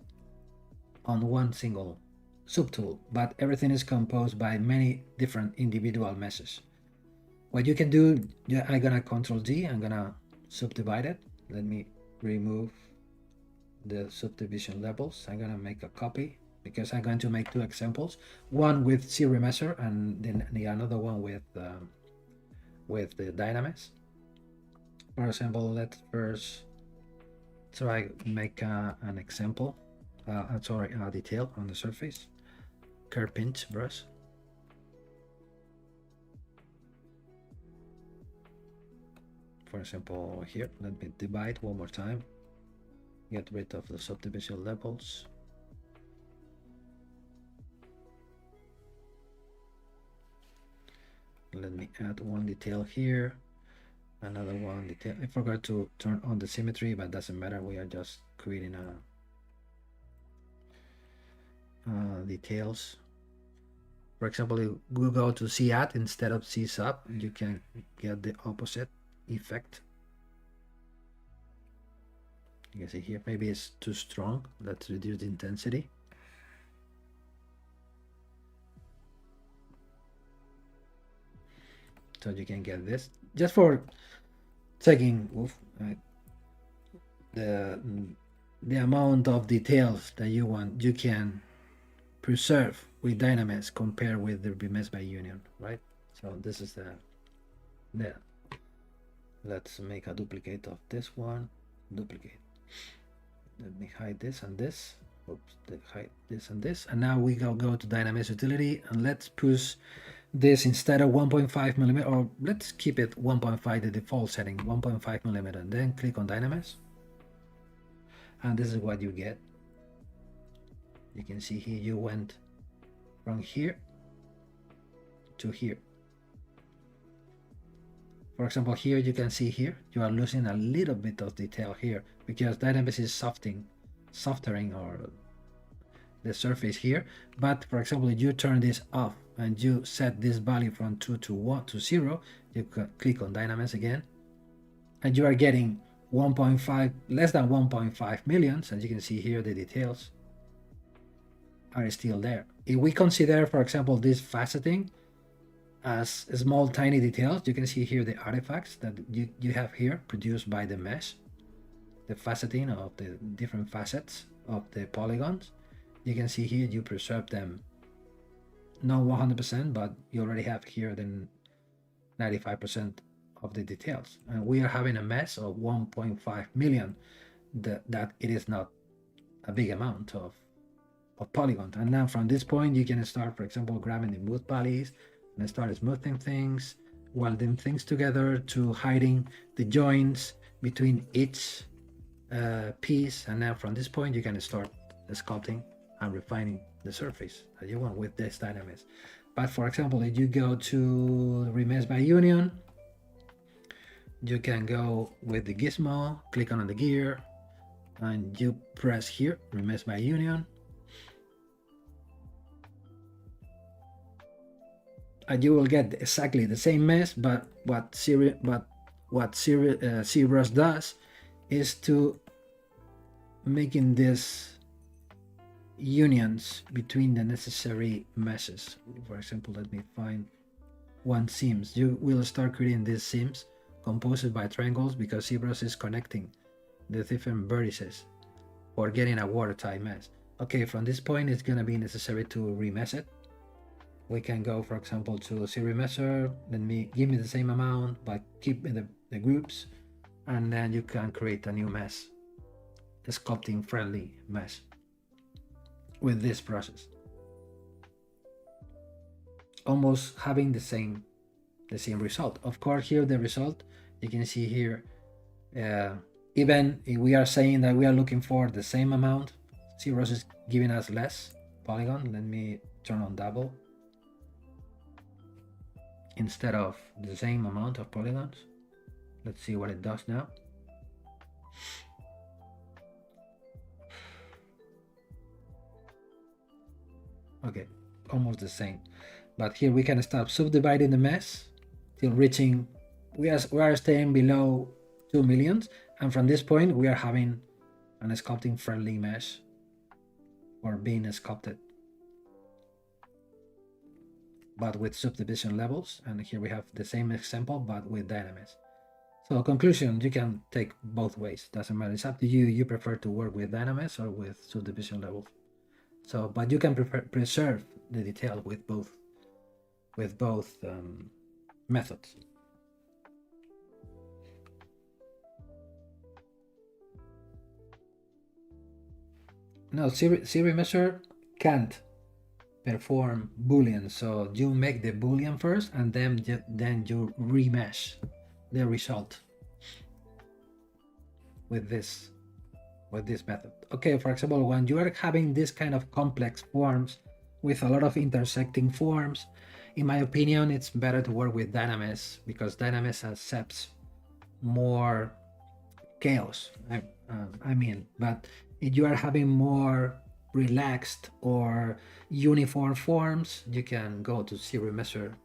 on one single subtool, but everything is composed by many different individual meshes. What you can do, I'm gonna Control D, I'm gonna subdivide it. Let me remove the subdivision levels. I'm gonna make a copy, because I'm going to make two examples, one with zero measure and then the another one with the dynamics. For example, let's first try make an example, sorry, a detail on the surface. Curve pinch brush. For example, here, let me divide one more time. Get rid of the subdivision levels. Let me add one detail here, another one detail. I forgot to turn on the symmetry, but doesn't matter. We are just creating details. For example, if we go to C add instead of C sub, you can get the opposite effect. You can see here, maybe it's too strong. Let's reduce the intensity. So you can get this just for taking the amount of details that you want. You can preserve with dynamics compared with the Behance by union, right? So this is the let's make a duplicate of this one. Duplicate. Let me hide this and this. Oops, hide this and this. And now we go to dynamics utility, and let's push this instead of 1.5 millimeter, or let's keep it 1.5, the default setting, 1.5 millimeter, and then click on dynamics. And this is what you get. You can see here you went from here to here. For example, here you can see here you are losing a little bit of detail here, because dynamics is softering or the surface here. But for example, if you turn this off and you set this value from 2 to 1 to 0, you can click on dynamics again, and you are getting 1.5, less than 1.5 millions. And you can see here the details are still there. If we consider, for example, this faceting as small tiny details, you can see here the artifacts that you have here produced by the mesh, the faceting of the different facets of the polygons. You can see here you preserve them, not 100%, but you already have here the 95% of the details. And we are having a mesh of 1.5 million, that it is not a big amount of polygons. And now from this point you can start, for example, grabbing the smooth valleys and start smoothing things, welding things together, to hiding the joints between each piece. And now from this point you can start sculpting and refining the surface that you want with this dynamism. But for example, if you go to remesh by union, you can go with the gizmo, click on the gear, and you press here, remesh by union. And you will get exactly the same mesh, but what ZBrush does is to making these unions between the necessary meshes. For example, let me find one seams. You will start creating these seams composed by triangles because ZBrush is connecting the different vertices for getting a watertight mesh. Okay, from this point it's going to be necessary to remesh it. We can go, for example, to series measure. Give me the same amount, but keep in the groups, and then you can create a new mesh, a sculpting friendly mesh with this process. Almost having the same result. Of course, here the result you can see here. Even if we are saying that we are looking for the same amount, ZBrush is giving us less polygon. Let me turn on double. Instead of the same amount of polygons. Let's see what it does now. Okay, almost the same. But here we can start subdividing the mesh till reaching, we are staying below 2 millions. And from this point, we are having an sculpting friendly mesh or being sculpted, but with subdivision levels. And here we have the same example, but with dynamism. So conclusion, you can take both ways. Doesn't matter. It's up to you. You prefer to work with dynamism or with subdivision levels. So, but you can preserve the detail with both methods. No, series measure can't perform boolean, so you make the boolean first and then you remesh the result with this method. Okay, for example, when you are having this kind of complex forms with a lot of intersecting forms, in my opinion, it's better to work with dynamism because dynamism accepts more chaos. I mean, but if you are having more relaxed or uniform forms, you can go to series measure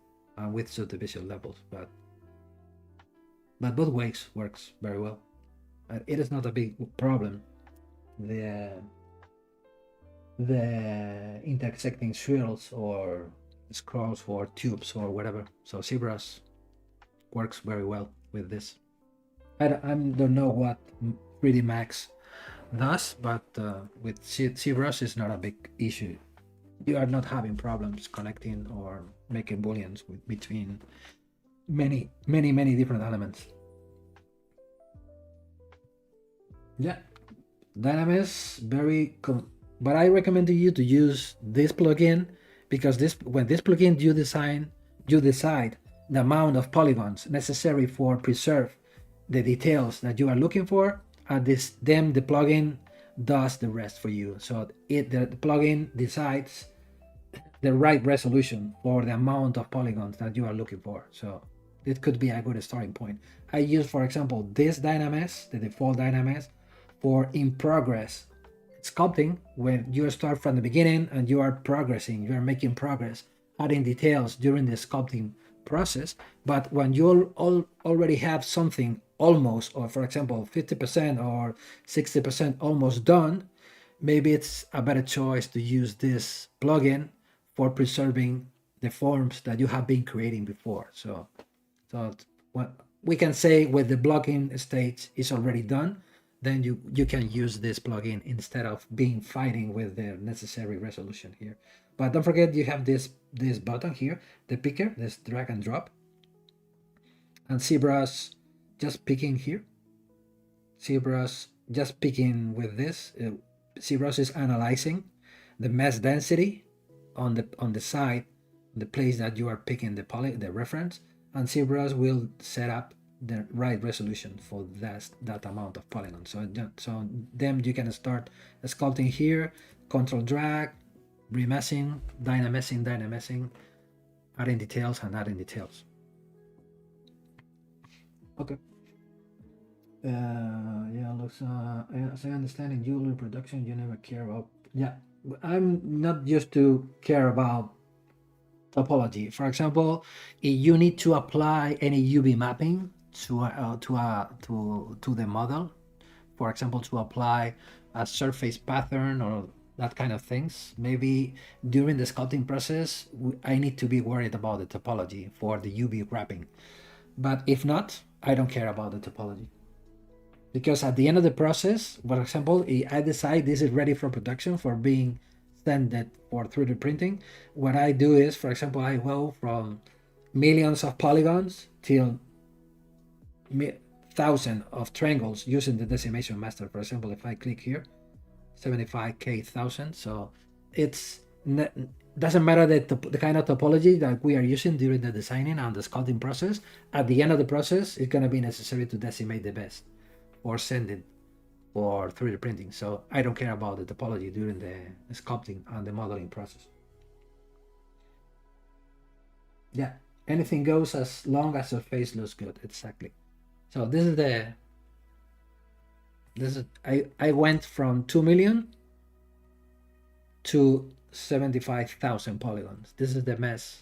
with subdivision levels, but both ways works very well. It is not a big problem. The intersecting swirls or scrolls or tubes or whatever. So ZBrush works very well with this. I don't know what 3D Max does, but with ZBrush is not a big issue. You are not having problems connecting or making booleans between many different elements. Yeah, dynamism but I recommend you to use this plugin because when this plugin you decide the amount of polygons necessary for preserve the details that you are looking for, and then the plugin does the rest for you. So the plugin decides the right resolution for the amount of polygons that you are looking for. So it could be a good starting point. I use, for example, this dynamism, the default dynamism, for in progress sculpting, when you start from the beginning and you are progressing, you are making progress, adding details during the sculpting process. But when you already have something almost, or for example 50% or 60% almost done, maybe it's a better choice to use this plugin for preserving the forms that you have been creating before. So what we can say with the blocking stage is already done, then you can use this plugin instead of fighting with the necessary resolution here. But don't forget, you have this button here, the picker, this drag and drop, and ZBrush just picking here. ZBrush just picking with this. ZBrush is analyzing the mesh density on the side, the place that you are picking the reference, and ZBrush will set up the right resolution for that amount of polygons. So then you can start sculpting here, control drag, remeshing, dynameshing, adding details and adding details. Okay. Yeah, looks. As I understand, in jewelry production, you never care about. Yeah, I'm not used to care about topology. For example, if you need to apply any UV mapping to the model, for example, to apply a surface pattern or that kind of things, maybe during the sculpting process, I need to be worried about the topology for the UV wrapping. But if not, I don't care about the topology. Because at the end of the process, for example, I decide this is ready for production for being sent for 3D printing. What I do is, for example, I go from millions of polygons till thousands of triangles using the decimation master. For example, if I click here, 75,000. So it's doesn't matter the kind of topology that we are using during the designing and the sculpting process. At the end of the process, it's going to be necessary to decimate the best or send it for 3D printing. So I don't care about the topology during the sculpting and the modeling process. Yeah, anything goes as long as the face looks good. Exactly. So this is I went from 2 million to 75,000 polygons. This is the mess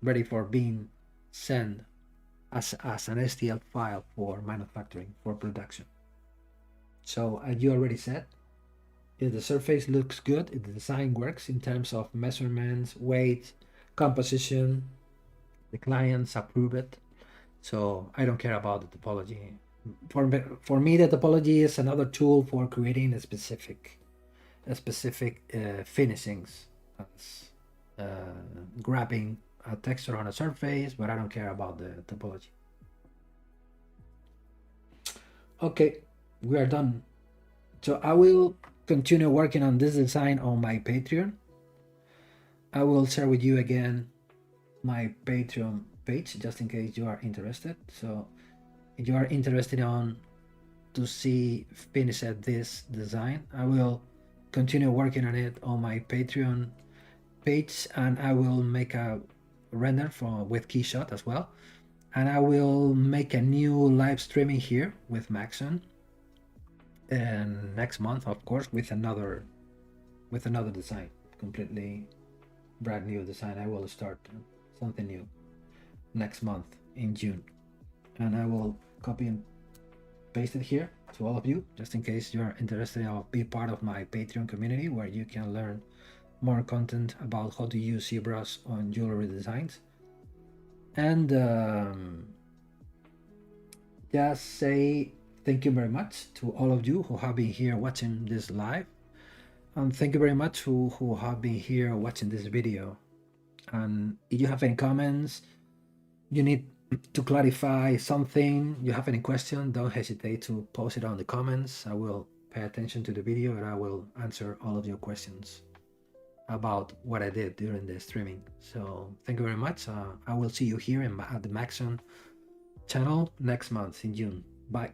ready for being sent as an STL file for manufacturing, for production. So as you already said, if the surface looks good, if the design works in terms of measurements, weight, composition, the clients approve it. So I don't care about the topology. For me, the topology is another tool for creating a specific finishings, grabbing a texture on a surface, but I don't care about the topology. Okay, we are done. So I will continue working on this design on my Patreon. I will share with you again my Patreon page just in case you are interested. So if you are interested to see finish this design, I will continue working on it on my Patreon page, and I will make a render with Keyshot as well, and I will make a new live streaming here with Maxon, and next month, of course, with another design, completely brand new design. I will start something new next month in June, and I will copy and paste it here to all of you, just in case you are interested in be part of my Patreon community, where you can learn more content about how to use ZBrush on jewelry designs. And just say thank you very much to all of you who have been here watching this live, and thank you very much who have been here watching this video. And if you have any comments, you need to clarify something, you have any question, don't hesitate to post it on the comments. I will pay attention to the video and I will answer all of your questions about what I did during the streaming. So thank you very much. I will see you here at the Maxon channel next month in June. Bye.